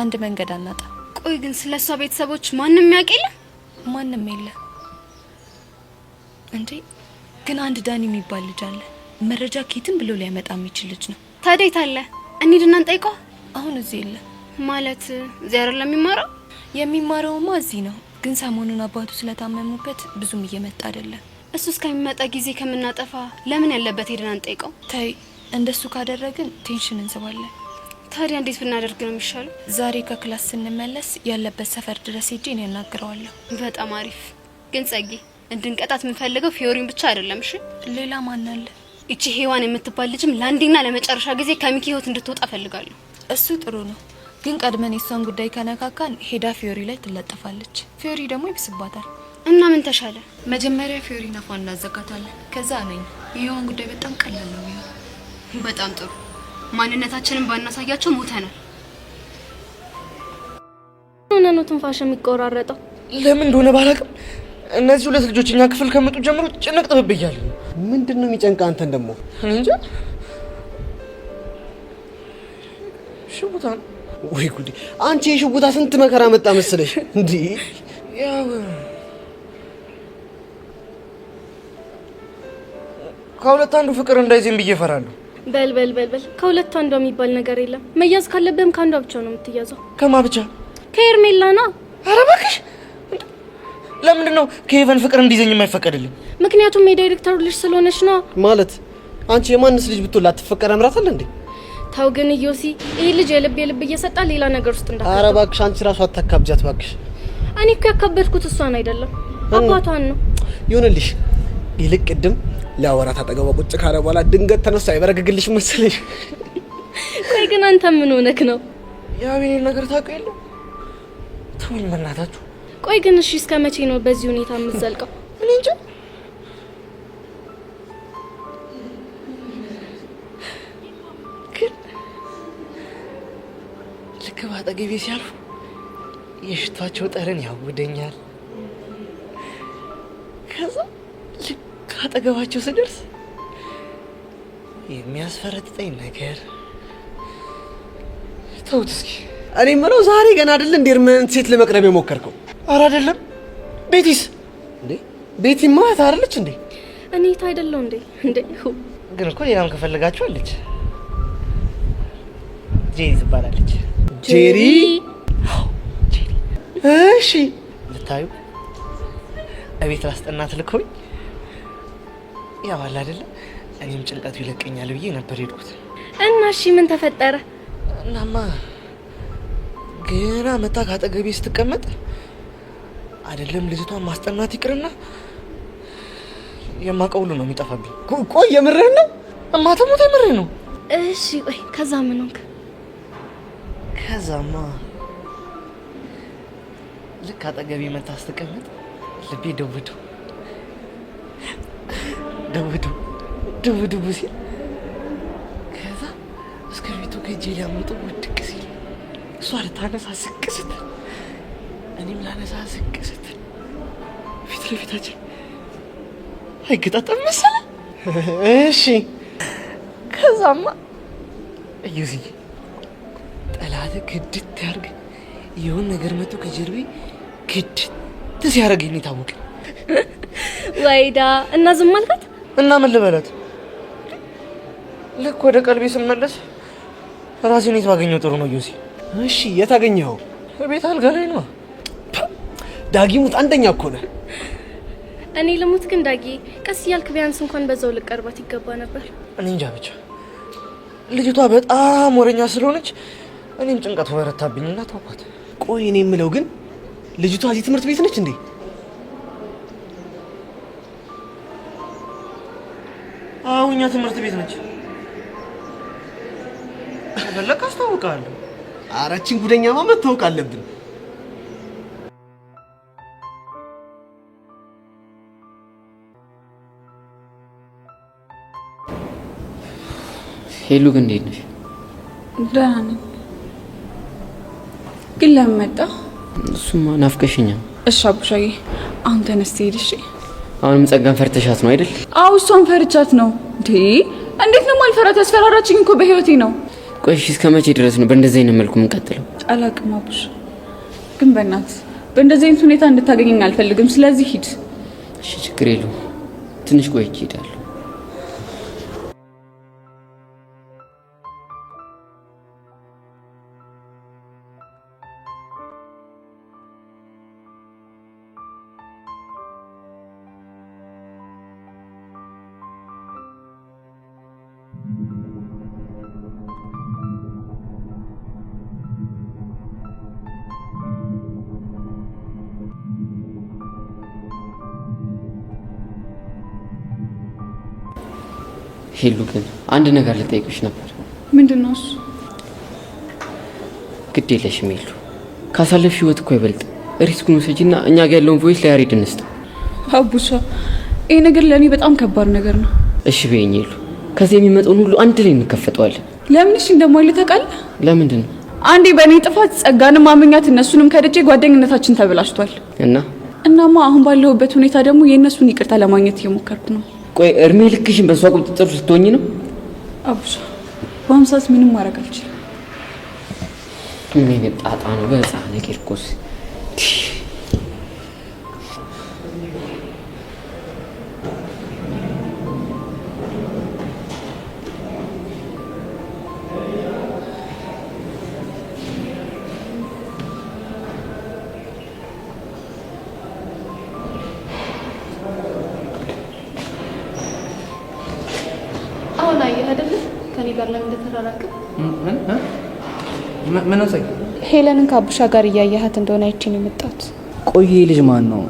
አንድ መንገድ አናጣ።
ቆይ ግን ስለሷ ቤተሰቦች ማንም ያውቅ የለ?
ማንም የለ እንዴ? ግን አንድ ዳኒ የሚባል ልጅ አለ። መረጃ ኬትን ብሎ ሊያመጣ የሚችል ልጅ ነው።
ታዲያ የት አለ? እንሂድና እንጠይቀው።
አሁን እዚህ የለ።
ማለት እዚህ አይደለም የሚማረው?
የሚማረውማ እዚህ ነው። ግን ሰሞኑን አባቱ ስለታመሙበት ብዙም እየመጣ አይደለም።
እሱ እስከሚመጣ ጊዜ ከምናጠፋ ለምን ያለበት ሄደን አንጠይቀው?
ተይ፣ እንደሱ ካደረግን ቴንሽን እንስባለን።
ታዲያ እንዴት ብናደርግ ነው የሚሻለው?
ዛሬ ከክላስ ስንመለስ ያለበት ሰፈር ድረስ ሄጄ ነው ያናግረዋለሁ።
በጣም አሪፍ። ግን ጸጊ እንድንቀጣት የምንፈልገው ፊዮሪን ብቻ አይደለም። እሺ
ሌላ ማን አለ?
እቺ ሄዋን የምትባል ልጅም ለአንዴና ለመጨረሻ ጊዜ ከሚኪ ህይወት እንድትወጣ ፈልጋለሁ።
እሱ ጥሩ ነው። ግን ቀድመን የሷን ጉዳይ ከነካካን ሄዳ ፊዮሪ ላይ ትለጠፋለች። ፊዮሪ ደግሞ ይብስባታል።
እና ምን ተሻለ?
መጀመሪያ ፊዮሪ ነፋን እናዘጋታለን። ከዛ ነኝ የሄዋን ጉዳይ በጣም ቀላል ነው የሚሆነው።
በጣም ጥሩ። ማንነታችንን ባናሳያቸው ሞተናል።
ሆነ ነው ትንፋሽ የሚቆራረጠው?
ለምን እንደሆነ ባላውቅም እነዚህ ሁለት ልጆች እኛ ክፍል ከመጡ ጀምሮ ጭንቅ ጥብብ እያለ ነው።
ምንድነው የሚጨንቀው አንተን ደግሞ?
እንጃ ሽጉጣ ነው
ወይ ጉዴ! አንቺ የሽጉጣ ስንት መከራ መጣ መሰለሽ እንዴ?
ያው ከሁለት አንዱ ፍቅር እንዳይዘኝ ብዬ እፈራለሁ።
በል ከሁለቱ አንዷ የሚባል ነገር የለም። መያዝ ካለብህም ከአንዷ ብቻ ነው የምትያዘው።
ከማ ብቻ?
ከኤርሜላ ነው።
ኧረ እባክሽ! ለምንድን ነው ከሄቨን ፍቅር እንዲዘኝ የማይፈቀድልኝ?
ምክንያቱም የዳይሬክተሩ ልጅ ስለሆነች ነው።
ማለት አንቺ የማንስ ልጅ ብትወላ ትፈቀር አምራታል እንዴ?
ታው ግን ኢዮሲ ይሄ ልጅ የልብ እየሰጣ ሌላ ነገር ውስጥ እንዳትከተው።
ኧረ እባክሽ አንቺ ራሱ አታካብጃት እባክሽ።
እኔ እኮ ያካበድኩት እሷን አይደለም አባቷን ነው።
ይሁንልሽ። ይልቅ ቅድም ሊያወራት አጠገቧ ቁጭ ካለ በኋላ ድንገት ተነሳ አይበረግግልሽ መሰለሽ?
ቆይ ግን አንተ ምን ሆነክ ነው?
የአቤኔን ነገር ታውቀው የለ? ተውኝ በእናታችሁ።
ቆይ ግን እሺ እስከ መቼ ነው በዚህ ሁኔታ የምትዘልቀው?
እኔ እንጃ። ግን ልክ በአጠገቤ ሲያልፉ የሽቷቸው ጠረን ያውደኛል። ከዛ ልክ አጠገባቸው ስደርስ የሚያስፈረጥጠኝ ነገር። ተውት እስኪ።
እኔ የምለው ዛሬ ገና አይደል እንዴ እርምህን ሴት ለመቅረብ የሞከርከው?
ኧረ አይደለም። ቤቲስ
እንዴ? ቤቲማ ታረለች እንዴ?
እኔ ታይደለው እንዴ?
ግን እኮ ሌላም ከፈለጋችሁ አለች። ጄሪ ትባላለች።
ጄሪ?
እሺ ልታዩ እቤት ላስጠናት ልኮኝ ያው አለ አይደለ እኔም ጭንቀቱ ይለቀኛል ብዬ ነበር ሄድኩት።
እና እሺ ምን ተፈጠረ?
እናማ ገና መታ ካጠገቤ ስትቀመጥ አይደለም ልጅቷን ማስጠናት ይቅርና የማውቀው ሁሉ ነው የሚጠፋብኝ።
ቆይ የምርህን ነው?
እማተሞት የምርህ ነው?
እሺ ቆይ ከዛ ምን ሆንክ?
ከዛማ ልክ አጠገቤ መታ ስትቀመጥ ልቤ ደውዱ ሲል ከዛ እስክርቢቶ ከእጄ ሊያመጡ ውድቅ ሲል እሷ ልታነሳ ዝቅ ስትል እኔም ላነሳ ዝቅ ስትል ፊት ለፊታችን አይገጣጠም መሰለ።
እሺ
ከዛማ እዩዝዬ ጠላት ግድት ያርግ የሆነ ነገር መጥቶ ከጀርቤ ግድት ሲያደርገኝ የታወቀ
ወይዳ እና ዝም አልካት?
እና ምን ልበላት? ልክ ወደ ቀልቤ ስመለስ ራሴን የት ባገኘው ጥሩ ነው ዩሲ?
እሺ የት አገኘኸው?
ቤት አልጋ ላይ ነው።
ዳጊሙት አንደኛ እኮ ነህ።
እኔ ልሙት ግን ዳጊ ቀስ እያልክ ቢያንስ እንኳን በዛው ልቀርባት ይገባ ነበር።
እኔ እንጃ ብቻ ልጅቷ በጣም ወረኛ ስለሆነች እኔም ጭንቀቱ በረታብኝና ተውኳት።
ቆይ እኔ የምለው ግን ልጅቷ እዚህ ትምህርት ቤት ነች እንዴ?
አዎ እኛ ትምህርት ቤት ነች። በለካ አስታውቃለሁ።
አራችን ጉደኛማ መታወቅ አለብን።
ሄሉ ግን እንዴት ነሽ?
ደህና ነኝ። ግን ለምን መጣ?
እሱማ ናፍቀሽኛል።
እሺ አቡሻዬ አሁን ተነስተ ሄድ። እሺ
አሁንም ጸጋን ፈርተሻት ነው አይደል?
አዎ እሷን ፈርቻት ነው እንዴ? እንዴት ነው ማልፈራት? ያስፈራራችኝ እኮ በህይወቴ ነው።
ቆይ እሺ እስከ መቼ ድረስ ነው በእንደዚህ አይነት መልኩ የምንቀጥለው?
አላቅም አቡሽ፣ ግን በእናትህ በእንደዚህ አይነት ሁኔታ እንድታገኘኝ አልፈልግም። ስለዚህ ሂድ።
እሺ ችግር የለውም። ትንሽ ቆይቼ እሄዳለሁ። ሄሉ ግን አንድ ነገር ልጠይቅሽ ነበር።
ምንድነው እሱ?
ግድ የለሽም ሄሉ፣ ካሳለፍሽ ህይወት እኮ አይበልጥ። ሪስኩን ውሰጂና እኛ ጋር ያለውን ቮይስ ለያሬድ እንስጥ።
አቡሻ ይሄ ነገር ለእኔ በጣም ከባድ ነገር ነው።
እሺ በይኝ ሄሉ፣ ከዚህ የሚመጣውን ሁሉ አንድ ላይ እንከፈተዋለን።
ለምን እሺ እንደማይል ታውቃለህ?
ለምንድን ነው?
አንዴ በእኔ ጥፋት ጸጋንም ማመኛት እነሱንም ከደጄ ጓደኝነታችን ተበላሽቷል። እናማ አሁን ባለሁበት ሁኔታ ደግሞ የእነሱን ይቅርታ ለማግኘት እየሞከርኩ ነው።
ቆይ እርሜ ልክሽን በእሷ ቁጥጥር ልትሆኚ ነው?
አቡሻ በአሁኑ ሰዓት ምንም ማድረግ አልችልም።
ምን ጣጣ ነው በህፃን ቂርቆስ ምን ነው ፀጊ?
ሄለንን ከአቡሻ ጋር እያያሃት እንደሆነ አይቼን የመጣሁት።
ቆይ ልጅ ማን ነው?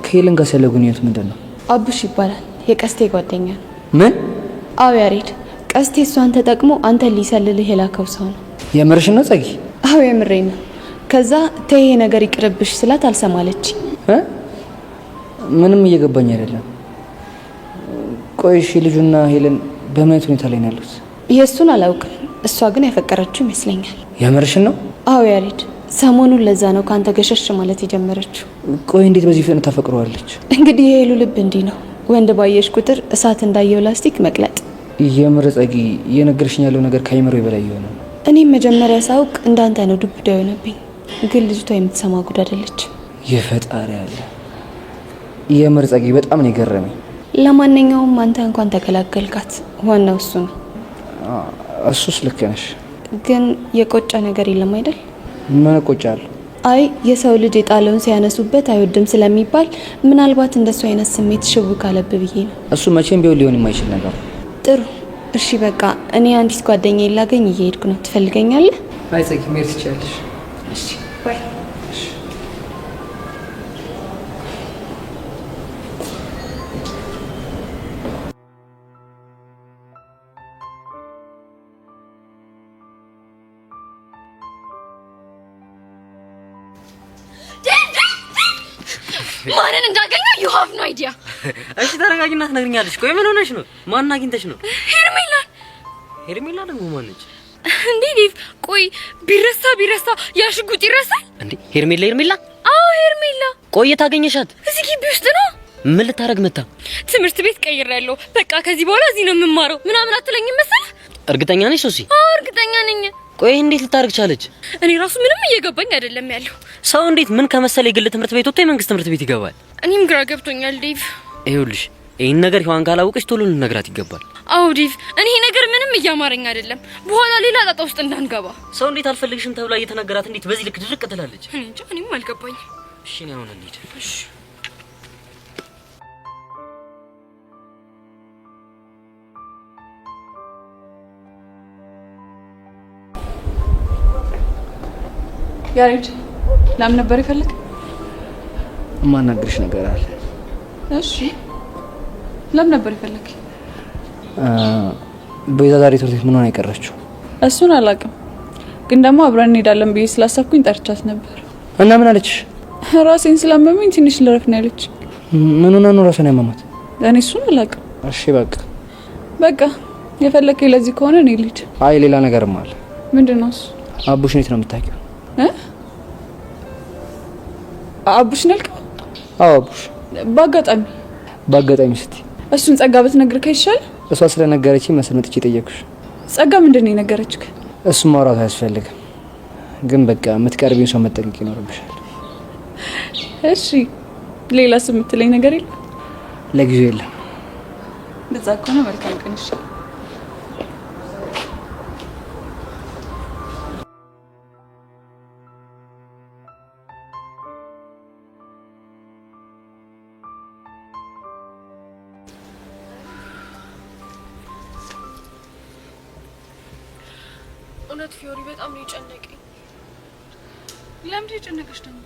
ከሄለን ጋር ስለ ግንኙነት ምንድን ነው?
አቡሽ ይባላል። የቀስቴ ጓደኛ ነው።
ምን?
አዎ ያሬድ፣ ቀስቴ እሷን ተጠቅሞ አንተን ሊሰልልህ የላከው ሰው ነው።
የምርሽ ነው ፀጊ?
አዎ የምሬን ነው። ከዛ ተይሄ ነገር ይቅርብሽ ስላት አልሰማለች።
ምንም እየገባኝ አይደለም። ቆይ እሺ ልጁና ሄለን በምን አይነት ሁኔታ ላይ ነው ያሉት?
የእሱን አላውቅም። እሷ ግን ያፈቀረችው ይመስለኛል።
የምርሽን ነው?
አዎ ያሬድ፣ ሰሞኑን ለዛ ነው ካንተ ገሸሽ ማለት የጀመረችው።
ቆይ እንዴት በዚህ ፍጥነት ታፈቅረዋለች?
እንግዲህ የሄሉ ልብ እንዲህ ነው። ወንድ ባየሽ ቁጥር እሳት እንዳየው ላስቲክ መቅለጥ።
የምር ፀጊ፣ እየነገርሽኝ ያለው ነገር ከአይምሮ በላይ የሆነ ነው።
እኔም መጀመሪያ ሳውቅ እንዳንተ ነው ዱብዳ የሆነብኝ። ግን ልጅቷ የምትሰማ ጉድ አይደለች።
የፈጣሪ አለ። የምር ፀጊ፣ በጣም ነው የገረመኝ።
ለማንኛውም አንተ እንኳን ተገላገልካት። ዋናው እሱ ነው።
እሱስ ልክ ነሽ።
ግን የቆጨ ነገር የለም አይደል?
ምን ቆጫለሁ?
አይ የሰው ልጅ የጣለውን ሲያነሱበት አይወድም ስለሚባል ምናልባት እንደሱ አይነት ስሜት ሽው ካለብ ብዬ ነው።
እሱ መቼም ቢሆን ሊሆን የማይችል ነገር።
ጥሩ እሺ፣ በቃ እኔ አንዲት ጓደኛዬ ላገኝ እየሄድኩ ነው። ትፈልገኛለህ?
አይ ፀጊ፣ መሄድ ትችያለሽ።
እሺ ባይ።
ማንን እንዳገኘው you have no idea።
እሺ ተረጋጊና ትነግሪኛለሽ። ቆይ ምን ሆነሽ ነው? ማን አግኝተሽ ነው?
ሄርሜላ።
ሄርሜላ ደግሞ ማን ነች
እንዴ? ዴቭ ቆይ ቢረሳ ያሽጉጥ ይረሳል እንዴ?
ሄርሜላ?
አዎ ሄርሜላ።
ቆይ የታገኘሻት?
እዚህ ግቢ ውስጥ ነው።
ምን ልታረግ መጣ?
ትምህርት ቤት ቀይሬያለሁ። በቃ ከዚህ በኋላ እዚህ ነው የምማረው ምናምን አትለኝም መሰለህ?
እርግጠኛ ነሽ ሶሲ?
አዎ እርግጠኛ ነኝ።
ቆይ እንዴት ልታረግ ቻለች?
እኔ ራሱ ምንም እየገባኝ አይደለም ያለው።
ሰው እንዴት ምን ከመሰለ የግል ትምህርት ቤት ወጥቶ የመንግስት ትምህርት ቤት ይገባል?
እኔም ግራ ገብቶኛል ዴቭ።
ይኸውልሽ ይሄን ነገር ሔዋን ካላወቀች ቶሎ ልነግራት ይገባል።
አዎ ዴቭ፣ እኔ ይሄ ነገር ምንም እያማረኝ አይደለም። በኋላ ሌላ ጣጣ ውስጥ እንዳንገባ።
ሰው እንዴት አልፈልግሽም ተብላ እየተነገራት እንዴት በዚህ ልክ ድርቅ ትላለች?
እኔ እንጃ፣ እኔም አልገባኝ።
እሺ ነው አሁን እንሂድ።
እሺ
ያሬድ፣ ለምን ነበር ይፈልግ?
ማናገርሽ ነገር አለ።
እሺ ለምን ነበር ይፈልግ?
በዛ ዛሬ ትምህርት ቤት ምን ሆነ የቀረችው?
እሱን አላውቅም፣ ግን ደግሞ አብረን እንሄዳለን ብዬ ስላሰብኩኝ ጠርቻት ነበር።
እና ምን አለች?
ራሴን ስላመመኝ ትንሽ ልረፍ ነው ያለች።
ምን ሆነ ነው ራስን ያመማት?
እኔ እሱን አላውቅም።
እሺ በቃ
የፈለከኝ ለዚህ ከሆነ እኔ ልሂድ።
አይ ሌላ ነገርም አለ።
ምንድነው እሱ?
አቡሽ ነው የምታውቂው?
አቡሽ ነልከው?
አዎ አቡሽ። በአጋጣሚ ስትይ
እሱን ጸጋ ብትነግርከኝ ይሻላል።
እሷ ስለነገረችኝ መሰመጥቼ ጠየቅኩሽ።
ጸጋ ምንድነው የነገረችክ?
እሱ ማውራት አያስፈልግም፣ ግን በቃ የምትቀርቢው ሰው መጠንቀቅ ይኖርብሻል።
እሺ ሌላስ የምትለኝ ነገር የለም?
ለጊዜው የለም።
እንደዛ ከሆነ መልካም ቀን። እሺ
እውነት ፊዮሪ በጣም ነው የጨነቀኝ።
ለምን የጨነቀሽ ደግሞ?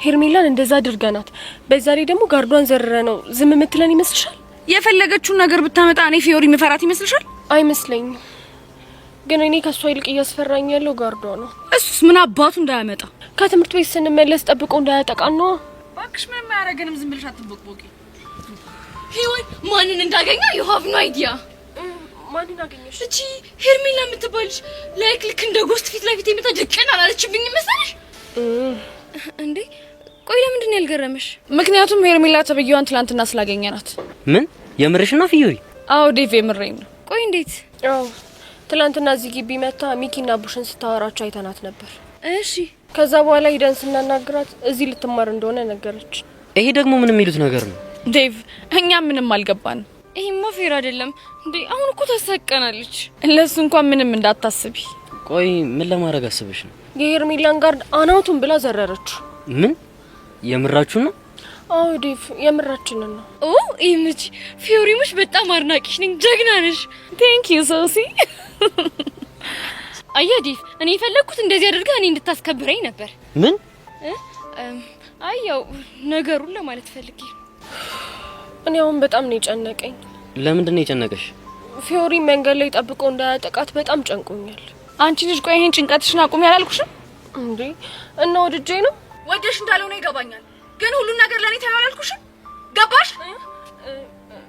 ሄርሜላን እንደዛ አድርገናት፣ በዛ ላይ ደግሞ ጋርዷን ዘርረ ነው ዝም የምትለን ይመስልሻል?
የፈለገችውን ነገር ብታመጣ እኔ ፊዮሪ ምፈራት ይመስልሻል?
አይመስለኝም። ግን እኔ ከሷ ይልቅ እያስፈራኝ ያለው ጋርዷ ነው።
እሱስ ምን አባቱ እንዳያመጣ?
ከትምህርት ቤት ስንመለስ ጠብቆ እንዳያጠቃን ነው።
እባክሽ ምንም አያረገንም፣ ዝም ብለሽ አትቦቅቦቂ።
ሄወን ማንን እንዳገኘው you have no idea።
ማንን አገኘሽ?
እቺ ሄርሜላ የምትባልሽ ልክ እንደ ጎስት ፊት ለፊት የመጣ ድቅን አላለችብኝ መሰለሽ እንዴ? ቆይ ለምንድን ነው ያልገረመሽ?
ምክንያቱም ሄርሜላ ተብየዋን ትላንትና ስላገኘናት።
ምን የምርሽ ነው ፊዮሪ?
አዎ ዴቭ የምሬን ነው።
ቆይ እንዴት?
አዎ ትላንትና እዚህ ግቢ መታ ሚኪና ቡሽን ስታወራቸው አይተናት ነበር።
እሺ ከዛ በኋላ ሂደን ስናናግራት እዚህ ልትማር እንደሆነ ነገረች።
ይሄ ደግሞ ምን የሚሉት ነገር ነው?
ዴቭ እኛ ምንም አልገባን።
ይሄማ ፌር አይደለም እንዴ! አሁን እኮ ታሳቀናለች።
ለሱ እንኳን ምንም እንዳታስቢ።
ቆይ ምን ለማድረግ አስበሽ ነው?
የሄርሜላን ጋርድ አናውቱን ብላ ዘረረችው።
ምን የምራችሁ ነው?
አዎ ዴቭ የምራችንን ነው።
ኦ ኢምጂ ፊዮሪሙሽ በጣም አድናቂሽ ነኝ። ጀግና ነሽ።
ቴንክ ዩ ሶሲ።
አየህ ዴቭ እኔ የፈለኩት እንደዚህ አድርገህ እኔ እንድታስከብረኝ ነበር።
ምን?
አየው ነገሩን ለማለት ፈልጌ። እኔ አሁን በጣም ነው የጨነቀኝ።
ለምንድን ነው የጨነቀሽ?
ፊዮሪ መንገድ ላይ ጠብቆ እንዳያጠቃት በጣም ጨንቆኛል።
አንቺ ልጅ ቆይ ይሄን ጭንቀትሽን አቁሚ ያላልኩሽም
እንዴ? እና ወድጄ ነው።
ወደሽ እንዳልሆነ ይገባኛል፣ ግን ሁሉን ነገር ለኔ ታየው አላልኩሽም? ገባሽ?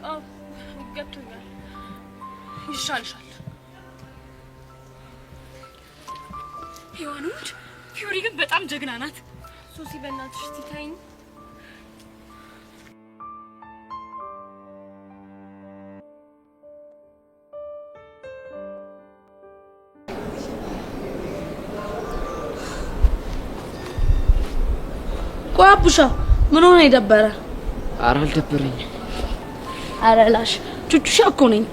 አዎ ገብቶኛል።
ይሻልሻል።
ሄዋኖች ፊዮሪ ግን በጣም ጀግና ናት።
ሶሲ በእናትሽ ትታይኝ።
ቆይ አቡሻ ምን ሆነ የደበረ?
ኧረ አልደበረኝ።
ኧረ ላሽ ቹቹሻ እኮ ነኝ።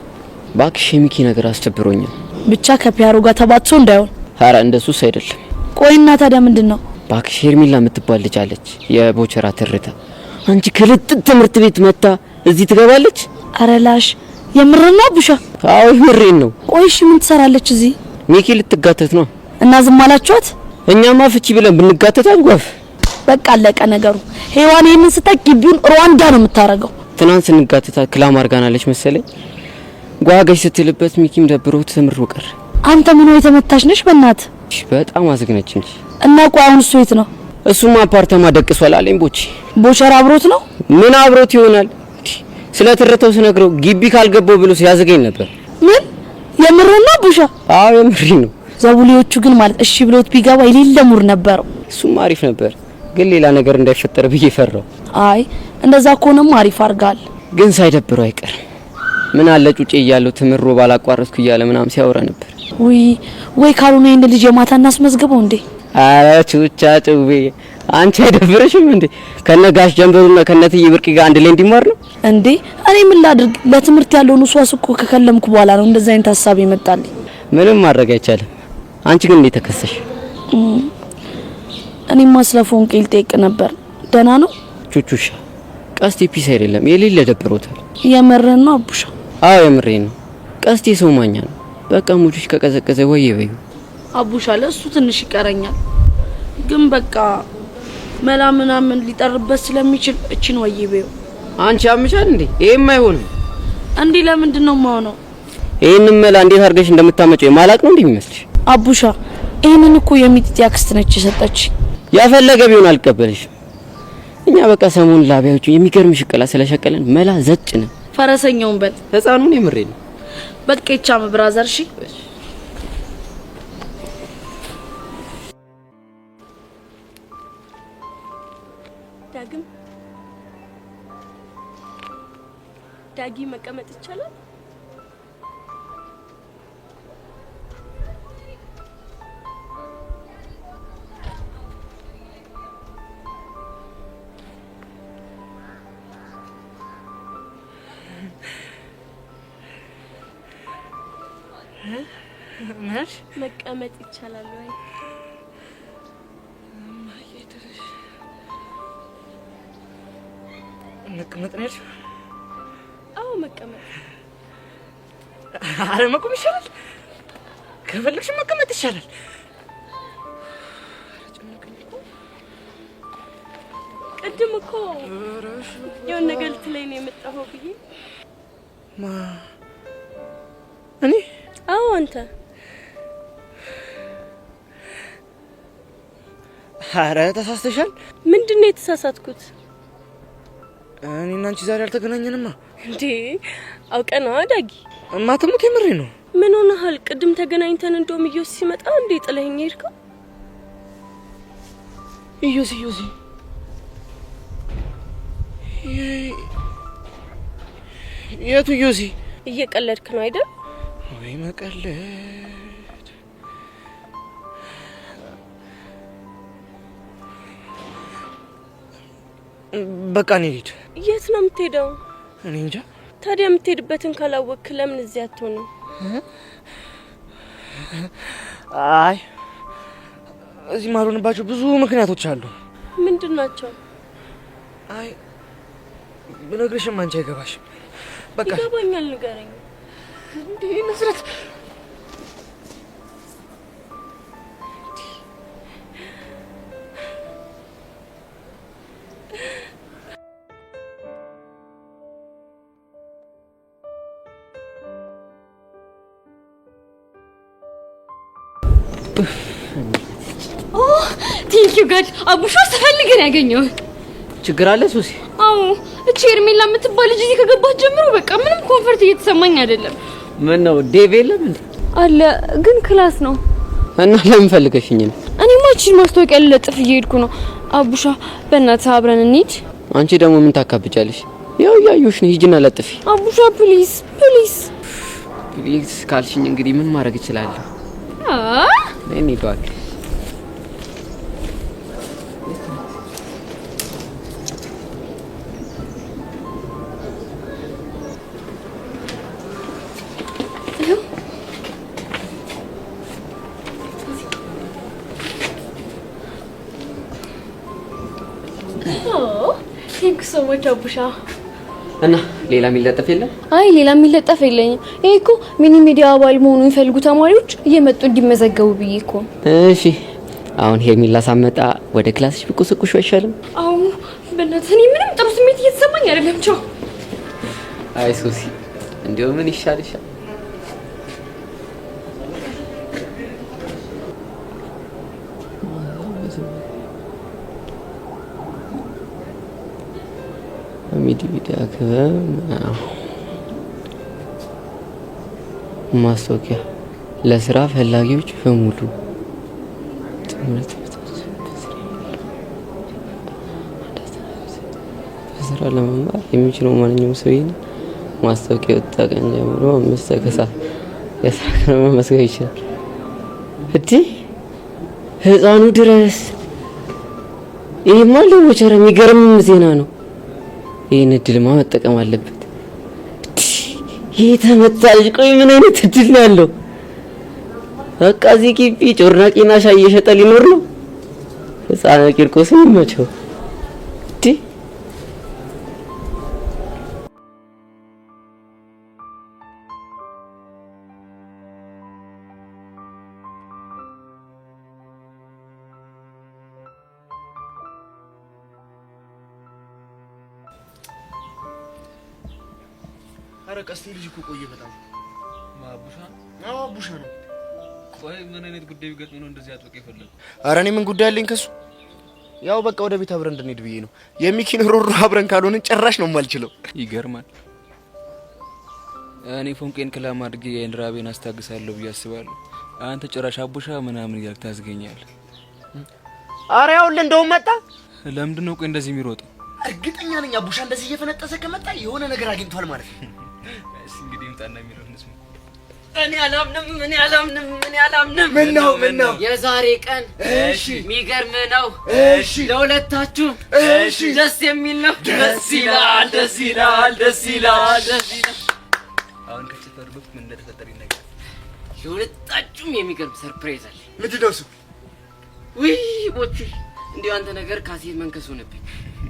እባክሽ የሚኪ ነገር አስደብሮኛል።
ብቻ ከፒያሮ ጋር ተባጥሶ እንዳይሆን።
ኧረ እንደሱስ አይደለም።
ቆይና ታዲያ ምንድነው?
እባክሽ ሄርሜላ የምትባል ልጅ አለች፣ የቦቸራ ትርታ። አንቺ ከልጥጥ ትምህርት ቤት መጣ እዚህ ትገባለች?
ኧረ ላሽ የምርና አቡሻ?
አዎ የምሬን ነው።
ቆይ እሺ ምን ትሰራለች እዚህ?
ሚኪ ልትጋተት ነው
እና ዝም አላችኋት?
እኛማ ፍቺ ብለን ብንጋተታት ጓፍ
በቃ አለቀ ነገሩ። ሄዋን ይሄንን ስታይ ግቢውን ሩዋንዳ ነው የምታረገው።
ትናንት ስንጋተታት ክላም አርጋናለች መሰለኝ። ጓገሽ ስትልበት ሚኪም ደብሮት ትምሩ ቀር።
አንተ ምን ነው የተመታሽ ነሽ? በእናት
በጣም አዝግነች እንጂ።
እና ቆይ አሁን እሱ የት ነው?
እሱማ አፓርታማ ደቅሷል አለኝ።
ቦቸራ አብሮት ነው?
ምን አብሮት ይሆናል? ስለተረተው ስነግረው ግቢ ካልገባው ብሎ ሲያዘገኝ ነበር።
ምን የምርና ቡሻ?
አዎ የምሪ ነው።
ዘቡሊዎቹ ግን ማለት እሺ ብሎት ቢገባ የሌለ ሙር ነበረው።
እሱም አሪፍ ነበር፣ ግን ሌላ ነገር እንዳይፈጠር ብዬ ፈራው።
አይ እንደዛ ከሆነም አሪፍ አርጋል።
ግን ሳይደብረው አይቀርም። ምን አለ ጩጬ እያለው ትምሮ ባላቋረጥኩ እያለ ምናም ሲያወራ ነበር።
ወይ ካልሆነ ይሄን ልጅ የማታ እናስመዝግበው እንዴ?
አረ ቹቻ ጩቤ አንቺ አይደብረሽም እንዴ? ከነጋሽ ጀንበሩና ከነትይ ብርቂ ጋር አንድ ላይ እንዲማር ነው
እንዴ? እኔ ምን ላድርግ? ለትምህርት ያለውን ሷስ እኮ ከከለምኩ በኋላ ነው እንደዛ አይነት ሐሳብ ይመጣልኝ።
ምንም ማድረግ አይቻልም። አንቺ ግን እንዴት ተከሰሽ?
እኔማ ስለፎን ቄል ጠይቅ ነበር። ደህና ነው
ቹቹሻ? ቀስቴ ፒስ አይደለም የሌለ ደብሮታል።
የምርህን ነው አቡሻ?
አዎ የምሬን ነው። ቀስቴ ሰው ማኛ ነው። በቃ ሙጁሽ ከቀዘቀዘ ወይ በዩ
አቡሻ። ለሱ ትንሽ ይቀረኛል፣ ግን በቃ መላ ምናምን ሊጠርበት ስለሚችል እቺን ወይ በዩ።
አንቺ አምሻል እንዴ? ይሄም አይሆንም
እንዴ? ለምንድን ነው የማሆነው?
ይሄንን መላ እንዴት አድርገሽ እንደምታመጪው የማላቅ ነው እንደሚመስልሽ?
አቡሻ ይሄንን እኮ የሚጥጥ ያክስት ነች የሰጠች።
ያፈለገ ቢሆን አልቀበልሽም። እኛ በቃ ሰሞኑን ላቢያዎቹ የሚገርም ሽቀላ ስለሸቀለን መላ ዘጭ ነን።
ፈረሰኛውን በል
ህፃኑን የምሬን ነው።
በቃ ይቻም ብራዘር። እሺ
ዳጊ መቀመጥ ይቻላል? መቀመጥ ይቻላል ወይ?
መቀመጥ ነው?
አዎ መቀመጥ።
አረ መቆም ይሻላል። ከፈለግሽ መቀመጥ ይሻላል።
ቅድም እኮ የሆነ ነገር ልትለኝ ነው የመጣኸው ብዬ።
እኔ?
አዎ አንተ።
አረ ተሳስተሻል።
ምንድነው የተሳሳትኩት?
እኔና አንቺ ዛሬ አልተገናኘንማ።
እንዴ አውቀነዋ ዳጊ።
ማተሙት የምሬ ነው።
ምን ሆነሃል? ቅድም ተገናኝተን እንደውም ኢዮስ ሲመጣ እንዴ ጥለኸኝ ሄድከው?
ኢዮስ የቱ ኢዮስ?
እየቀለድክ ነው አይደል?
ወይ መቀለድ። በቃ እኔ ልሂድ።
የት ነው የምትሄደው?
እኔ እንጃ።
ታዲያ የምትሄድበትን ካላወቅክ ለምን እዚህ አትሆንም?
አይ እዚህ ማልሆንባቸው ብዙ ምክንያቶች አሉ።
ምንድን ናቸው?
አይ ብነግርሽም አንቺ አይገባሽም። በቃ
ይገባኛል፣ ንገረኝ።
እንዴ ነስረት
ቴንክ ዩ ጋድ። አቡሻ ስፈልግን ያገኘው
ችግር አለ ሱሲ?
አዎ እቺ ኤርሜላ የምትባል ልጅ እዚህ ከገባች ጀምሮ በቃ ምንም ኮንፈርት እየተሰማኝ አይደለም።
ምን ነው ዴቭ የለም እንዴ?
አለ ግን ክላስ ነው።
እና ለምን ፈልገሽኝ ነው?
እኔማ እቺን ማስታወቂያ ልለጥፍ እየሄድኩ ነው። አቡሻ በእናትህ አብረን እንሂድ።
አንቺ ደግሞ ምን ታካብጫለሽ? ያው ያዩሽ ነው። ሂጂና ለጥፊ።
አቡሻ ፕሊዝ ፕሊዝ
ፕሊዝ ካልሽኝ እንግዲህ ምን ማድረግ እችላለሁ? እኔ ባክ
ሶ ማች አቡሻ።
እና ሌላ የሚለጠፍ የለም?
አይ ሌላ የሚለጠፍ የለኝም። ይሄ እኮ ሚኒ ሚዲያ አባል መሆኑን የሚፈልጉ ተማሪዎች እየመጡ እንዲመዘገቡ ብዬ እኮ።
እሺ አሁን ሄርሜላ ሳመጣ ወደ ክላስሽ ብቁስቁሽ አይሻልም?
አዎ በእናትህ እኔ ምንም ጥሩ ስሜት እየተሰማኝ አይደለም። ቻው።
አይ ሱሲ እንዴው ምን ይሻልሻል? ሚዲያ ማስታወቂያ ለስራ ፈላጊዎች በሙሉ በስራ ለመማር የሚችለው ማንኛውም ሰው ይሄን ማስታወቂያ ወጣ ቀን ጀምሮ 5 ተከሳት የስራ ቀን መመስገን ይችላል። እዲ ህፃኑ ድረስ ይሄማ ለወቸራ የሚገርም ዜና ነው። ይሄን እድልማ መጠቀም አለበት። ይሄ ተመታሽ። ቆይ ምን አይነት እድል ነው ያለው? በቃ እዚህ ግቢ ጮርናቂና ሻይ እየሸጠ ሊኖር ነው። ህፃን ቂርቆስን ይመቸው።
ቀስቴ ልጅ እኮ ቆየ በጣም።
ማቡሻ?
አዎ አቡሻ ነው።
ቆይ ምን አይነት ጉዳይ ቢገጥም ነው እንደዚህ አጥብቀህ የፈለገው?
ኧረ እኔ ምን ጉዳይ አለኝ ከሱ። ያው በቃ ወደ ቤት አብረን እንድንሄድ ብዬ ነው። የሚኪን ሮሮ አብረን ካልሆንን ጭራሽ ነው የማልችለው።
ይገርማል። እኔ ፎንቄን ክላም አድርጌ የእንድራቤን አስታግሳለሁ ብዬ አስባለሁ። አንተ ጭራሽ አቡሻ ምናምን እያልክ ታዝገኛለህ።
ኧረ ያውልህ እንደውም መጣ።
ለምንድን ነው ቆይ እንደዚህ የሚሮጠው?
እርግጠኛ ነኝ አቡሻ እንደዚህ እየፈነጠሰ ከመጣ የሆነ ነገር አግኝቷል ማለት ነው።
እሺ እንግዲህ እንጣና የሚለው እንስማ።
እኔ አላምንም።
ምን ነው
የዛሬ ቀን
እሺ
የሚገርም ነው።
እሺ
ለሁለታችሁ
እሺ
ደስ የሚል ነው።
ደስ ይላል።
አሁን ከጭፈር በፊት ምን እንደተፈጠረ ይነገራል።
ለሁለታችሁም የሚገርም ሰርፕራይዝ አለ።
ምንድን ነው እሱ?
ውይ ቦቹ እንዲሁ አንተ ነገር ካሴት መንከስ ሆነብኝ።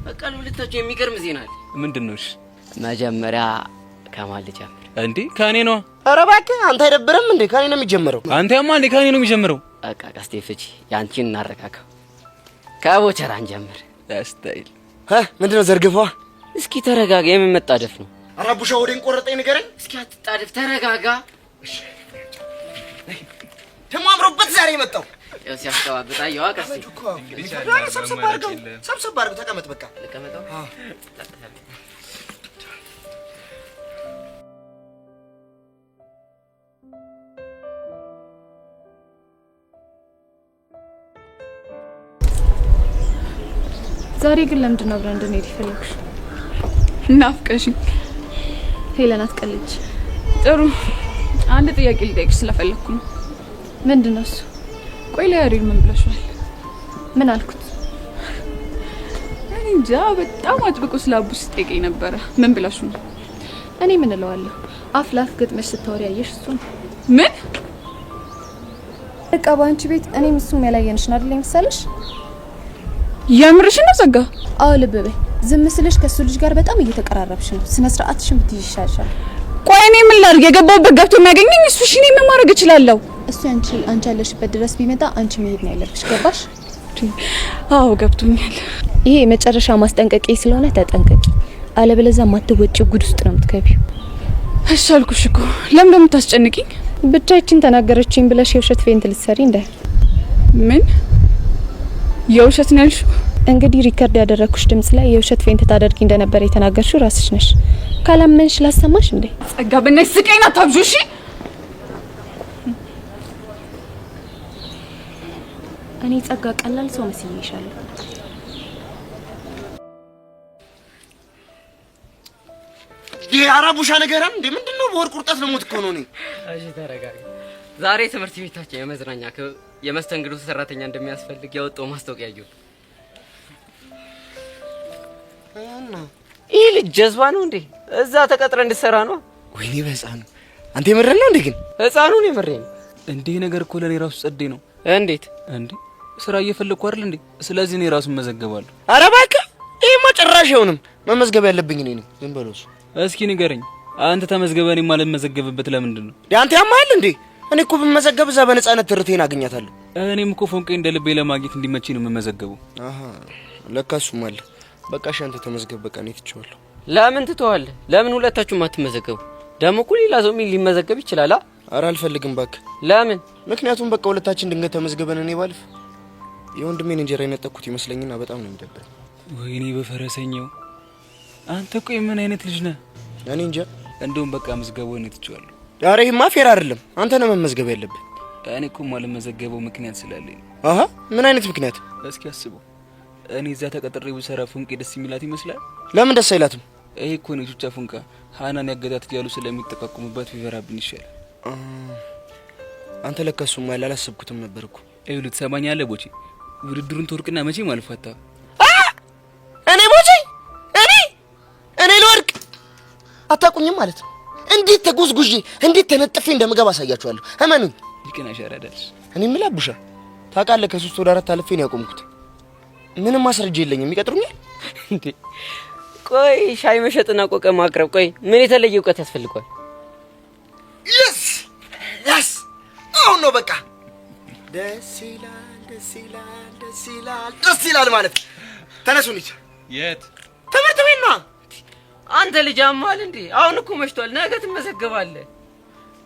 በቃ ለሁለታችሁ የሚገርም ዜና አለ።
ምንድን ነው? እሺ
መጀመሪያ ከማን ልጀምር?
እንዴ ከኔ ነው።
ኧረ እባክህ አንተ አይደብርም እንዴ? ከኔ ነው የሚጀምረው።
አንተ ያማ እንዴ ከኔ ነው የሚጀምረው?
በቃ ቀስቴ ፍቺ ያንቺን እናረጋጋው። ከቦቸራን ጀምር።
ስታይል
ምንድን ነው ዘርግፋ?
እስኪ ተረጋጋ። የምመጣደፍ ነው።
ኧረ አቡሻ ወዴን ቆረጠኝ ንገረኝ።
እስኪ አትጣደፍ፣ ተረጋጋ።
ደሞ አምሮበት ዛሬ የመጣው
ያው ሲያስተዋብጣ ያው ቀስቴ
እንግዲህ ሰብሰብ አድርገው ተቀመጥ። በቃ
ተቀመጠው።
ዛሬ ግን ለምንድን ነው አብረን እንድንሄድ የፈለግሽ? ናፍቀሽኝ። ሄለን አትቀልጅ። ጥሩ አንድ ጥያቄ ልጠይቅሽ ስለፈለግኩ ነው።
ምንድን ነው እሱ?
ቆይ ለያሬድ ምን ብለሽዋል?
ምን አልኩት?
እኔ እንጃ በጣም አጥብቆ ስላቡስ ጠይቀኝ ነበረ። ምን ብላሽ ነው?
እኔ ምን እለዋለሁ? አፍ ላፍ ገጥመሽ ስታወሪ ያየሽ እሱ ነው።
ምን
በቃ ባንቺ ቤት እኔም እሱም ያላየንሽ ነው አይደል መሰለሽ?
የምርሽ ነው ጸጋ?
አዎ ልብ በይ። ዝም ስልሽ ከሱ ልጅ ጋር በጣም እየተቀራረብሽ ነው። ስነ ስርዓትሽን ብትይዥ ይሻልሻል።
ቆይ እኔ ምን ላድርግ? የገባሁበት ገብቶ የሚያገኘኝ እሱ። እሺ እኔ ምን ማድረግ እችላለሁ?
እሱ አንቺ ያለሽበት ድረስ ቢመጣ አንቺ መሄድ ነው ያለብሽ። ገባሽ?
አዎ ገብቶኛል።
ይሄ የመጨረሻ ማስጠንቀቂያ ስለሆነ ተጠንቀቂ፣ አለበለዚያ ማትወጪው ጉድ ውስጥ ነው የምትገቢው።
እሺ አልኩሽ እኮ። ለምን እንደምታስጨንቂኝ?
ብቻችን ተናገረችኝ ብለሽ የውሸት ፌንት ልትሰሪ እንደ
ምን የውሸት ነው ያልሽው?
እንግዲህ ሪከርድ ያደረኩሽ ድምጽ ላይ የውሸት ፌንት ታደርጊ እንደነበር የተናገርሽው ራስሽ ነሽ። ካላመንሽ ላሰማሽ እንዴ?
ጸጋ በእናትሽ ስቀይና ታብዙ። እሺ
እኔ ጸጋ ቀላል ሰው መስዬሻለሁ።
ይሄ አራቡሻ ነገር እንዴ ምንድነው? በወር ቁርጠት ነው ሞት እኮ ነው።
እሺ ተረጋጋ። ዛሬ ትምህርት ቤታችን የመዝናኛ የመስተንግዶ ሰራተኛ እንደሚያስፈልግ ያወጣው ማስታወቂያ ያየው። ይሄ ልጅ ጀዝባ ነው እንዴ? እዛ ተቀጥረ እንድትሰራ ነው?
ወይኔ በህፃኑ አንተ የምረን ነው እንዴ? ግን
ህፃኑን የምረኝ
እንዴ ነገር እኮ ለኔ ራሱ ጸዴ ነው።
እንዴት
እንዴ? ስራ እየፈለኩ አይደል እንዴ? ስለዚህ እኔ ራሱ መዘገባለሁ።
ኧረ እባክህ ይሄማ ጭራሽ አይሆንም። መመዝገብ ያለብኝ እኔ ነኝ። ዝም በለው እሱ።
እስኪ ንገረኝ አንተ ተመዝገበኔ ማለት መዘገብበት ለምንድን ነው?
አንተ ያማል እንዴ? እኔ እኮ ብመዘገብ እዛ በነፃነት ትርቴን አገኛታለሁ።
እኔም እኮ ፎንቄ እንደ ልቤ ለማግኘት እንዲመችኝ ነው የምመዘገበው።
አሃ ለካሱም አለ። በቃ ሻንተ ተመዝገብ። በቃ እኔ ትቼዋለሁ።
ለምን ትተዋለህ? ለምን ሁለታችሁም አትመዘገቡ? ደግሞ እኮ ሌላ ሰው ሊመዘገብ ይችላል።
ኧረ አልፈልግም እባክህ።
ለምን?
ምክንያቱም በቃ ሁለታችን ድንገት ተመዝገበን እኔ ባልፍ የወንድሜን እንጀራ የነጠቅኩት ይመስለኝና በጣም ነው የሚደብረኝ።
ወይኔ በፈረሰኛው አንተ ቆይ ምን አይነት ልጅ ነህ?
እኔ እንጃ።
እንደውም በቃ መዝገበው ነው ትቼዋለሁ።
ኧረ ይሄማ ፌር አይደለም። አንተ ነህ መመዝገብ ያለብህ።
እኔ እኮ ማልመዘገበው ምክንያት ስላለኝ።
አሃ ምን አይነት ምክንያት?
እስኪ አስበው። እኔ እዛ ተቀጥሬ ብሰራ ፉንቄ ደስ የሚላት ይመስላል?
ለምን ደስ አይላትም?
ይሄ እኮ ነው ቹቻ ፉንቃ ሃናን ያገታት እያሉ ስለሚጠቃቁሙበት ቢፈራብን ይሻላል።
አንተ ለካሱም ማለት አላሰብኩትም ነበር እኮ።
ይኸውልህ ትሰማኛለህ ቦቼ፣ ውድድሩን ተወርቅና መቼም አልፋታ።
እኔ ቦቼ እኔ ልወርቅ አታቁኝም ማለት ነው። እንዴት ተጉዝጉዤ እንዴት ተነጥፌ እንደምገባ አሳያችኋለሁ። እመኑኝ።
ይቅናሽ አራዳልሽ።
እኔ ምን አቡሻ ታውቃለህ፣ ከ3 ወደ 4 አልፌ ነው ያቆምኩት። ምንም ማስረጃ የለኝም። ይቀጥሩኛል
እንዴ? ቆይ ሻይ መሸጥና ቆቀ ማቅረብ፣ ቆይ ምን የተለየ እውቀት ያስፈልጋል?
ያስ አሁን ነው በቃ ደስ ይላል ማለት። ተነሱ እንሂድ።
የት?
ትምህርት ቤት ነው።
አንተ ልጅ አማል እንዴ? አሁን እኮ መሽቷል። ነገ ትመዘገባለህ።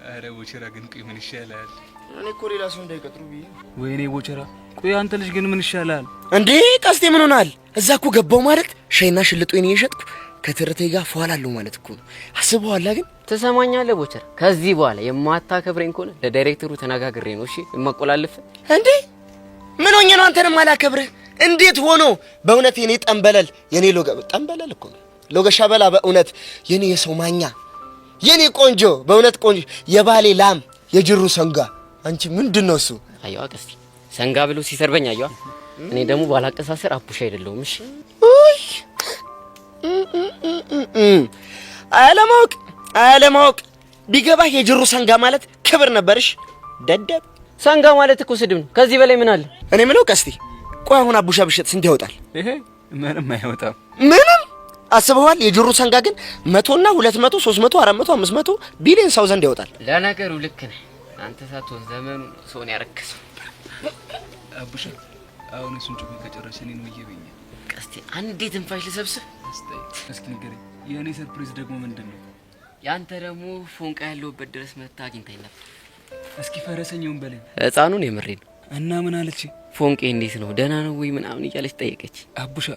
አረ ቦቸራ ግን ቆይ ምን ይሻላል?
እኔ እኮ ሌላ ሰው እንዳይቀጥሩ ብዬ።
ወይኔ ቦቸራ ቆይ አንተ ልጅ ግን ምን ይሻላል
እንዴ? ቀስቴ ምን ሆናል? እዛ እኮ ገባው ማለት ሻይና ሽልጦኝ እየሸጥኩ ከትርቴ ጋር ፏላለሁ ማለት እኮ ነው። አስበዋላ? ግን
ትሰማኛለህ ቦቸራ፣ ከዚህ በኋላ የማታከብረኝ ከሆነ ለዳይሬክተሩ ተነጋግሬ ነው እሺ የማቆላልፍ።
እንዴ ምን ሆኜ ነው አንተንም አላከብርህ? እንዴት ሆኖ? በእውነት የኔ ጠንበለል፣ የኔ ጠንበለል እኮ ነው ሎገሻ በላ። በእውነት የኔ የሰው ማኛ፣ የኔ ቆንጆ፣ በእውነት ቆንጆ፣ የባሌ ላም፣ የጅሩ ሰንጋ። አንቺ ምንድነው እሱ?
አየዋ ቀስቲ ሰንጋ ብሎ ሲሰርበኝ አየዋ። እኔ ደግሞ ባላቀሳሰር አቡሽ አይደለሁም። እሺ
አለማወቅ ቢገባህ የጅሩ ሰንጋ ማለት ክብር ነበርሽ። ደደብ
ሰንጋ ማለት እኮ ስድብ ነው። ከዚህ በላይ ምን አለ?
እኔ ምለው ቀስቲ፣ ቆይ አሁን አቡሻ ብሸጥ ስንት ያወጣል?
ይሄ ምንም አይወጣም።
ምንም አስበዋል? የጅሩ ሰንጋ ግን 100 እና 200 300 400 500 ቢሊዮን ሰው ዘንድ ያወጣል።
ለነገሩ ልክ ነህ አንተ። ሳትሆን ዘመኑ ሰውን ያረከሰው።
አቡሻ አሁን እሱን ጩኸ ከጨረሰ እኔን ወየበኛ።
ቀስቲ አንዴ ትንፋሽ ልሰብስብ።
እስኪ ንገረኝ፣ የእኔ ሰርፕራይዝ ደግሞ ምንድን ነው?
ያንተ ደግሞ ፎንቃ ያለውበት ድረስ መታ አግኝታኝ ነበር።
እስኪ ፈረሰኛውን በለኝ።
ህፃኑን የምሬን ነው።
እና ምን አለች?
ፎንቄ እንዴት ነው ደህና ነው ወይ ምናምን እያለች ጠየቀች።
አቡሻ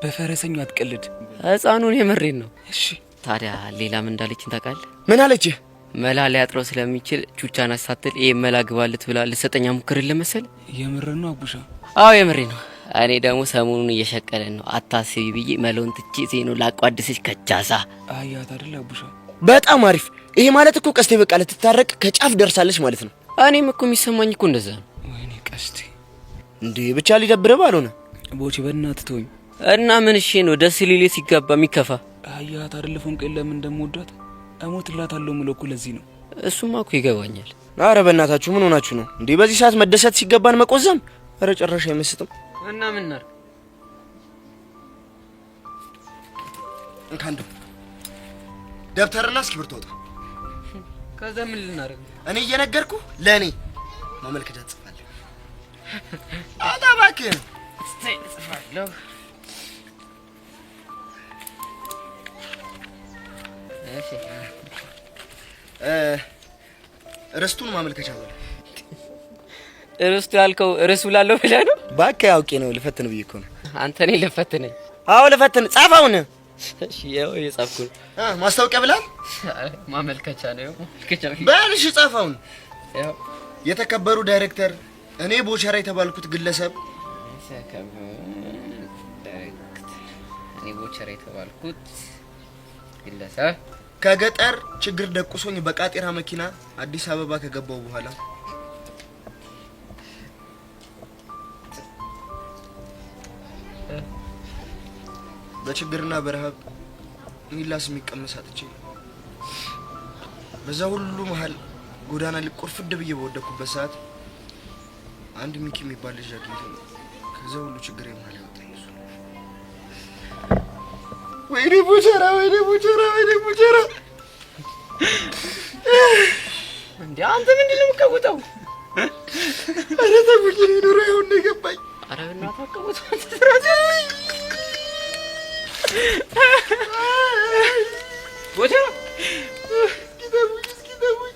በፈረሰኛው አትቀልድ።
ህፃኑን የምሬን ነው።
እሺ
ታዲያ ሌላ ምን እንዳለችን ታውቃለህ?
ምን አለች?
መላ ሊያጥረው ስለሚችል ቹቻን አሳትል ይሄ መላ ግባልት ብላ ልሰጠኛ ሞክርልህ መሰል።
የምሬን ነው አቡሻ?
አዎ የምሬን ነው። እኔ ደግሞ ሰሞኑን እየሸቀለን ነው። አታስቢ ብዬ መለውን ትቼ ዜኑ ላቋድስሽ ከጃሳ
አያት አይደል አቡሻ?
በጣም አሪፍ። ይሄ ማለት እኮ ቀስቴ በቃ ልትታረቅ ከጫፍ ደርሳለች ማለት ነው።
እኔም እኮ የሚሰማኝ እኮ እንደዛ ነው።
ወይኔ ቀስቴ
እንዴ ብቻ ሊደብርህ ባልሆነ።
ቦቼ በእናትህ ተወኝ።
እና ምን እሺ ነው ደስ ሊል ሲገባ የሚከፋ
አያት አይደል ፎንቄን ለምን እንደምወዳት እሞትላታለሁ ምለው እኮ ለዚህ ነው።
እሱማ እኮ ይገባኛል።
ኧረ በእናታችሁ ምን ሆናችሁ ነው እንዴ? በዚህ ሰዓት መደሰት ሲገባን መቆዘም? ኧረ ጨራሽ አይመስጥም።
እና ምን እናድርግ?
እንካንዱ ደብተርና እስክሪብቶ አውጣ።
ከዛ ምን ልናደርግ?
እኔ እየነገርኩ ለእኔ ማመልከቻ ጽፋለሁ። አውጣ እባክህ።
እስቲ ጽፋለሁ። እሺ
ርስቱን ማመልከቻ በለ።
ርስቱ ያልከው ርስ ብላለሁ ብለህ ነው?
እባክህ አውቄ ነው ልፈትን ብዬ እኮ ነው።
አንተ ነኝ ልፈትነኝ?
አዎ ልፈትን። ጻፈውን።
እሺ ያው የጻፍኩ ነው።
ማስታወቂያ ብላል?
ማመልከቻ ነው። ማመልከቻ
በል እሺ ጻፈውን።
ያው
የተከበሩ ዳይሬክተር፣ እኔ ቦቸራ የተባልኩት ግለሰብ
እኔ ቦቸራ የተባልኩት ግለሰብ
ከገጠር ችግር ደቁሶኝ በቃጤራ መኪና አዲስ አበባ ከገባው በኋላ በችግርና በረሃብ ሚላስ የሚቀመስ አጥቼ በዛ ሁሉ መሀል ጎዳና ሊቆርፍድ ብዬ በወደኩበት ሰዓት አንድ ሚኪ የሚባል ልጅ አግኝቶ ከዛ ሁሉ ችግር የማለ ያወጣኝ እሱ። ወይኔ ቦቸራ፣ ወይኔ ቦቸራ፣ ወይኔ ቦቸራ።
እንዴ አንተ ምንድን ነው የምትቀውጠው?
ኧረ ተውኝ፣ እኔ ኑሮ ይሁን ነው የገባኝ።
ኧረ በእናትህ አትቀውጥ። ቦቸራ
እስኪ ተውኝ።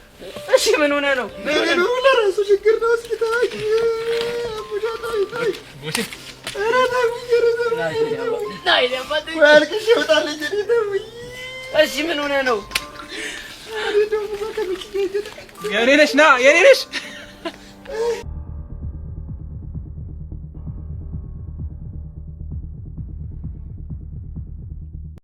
እሺ ምን ሆነህ ነው?
ምን ሆነህ ነው? ለራሱ ችግር ነው። እስኪ ተውኝ። ቦቸራ ኧረ ተውኝ፣ ኧረ ተውኝ። ወይ አልቅሼ እወጣለሁ እንጂ ተውኝ።
እሺ ምን ሆነህ ነው?
የኔ ነሽ ና የኔ ነሽ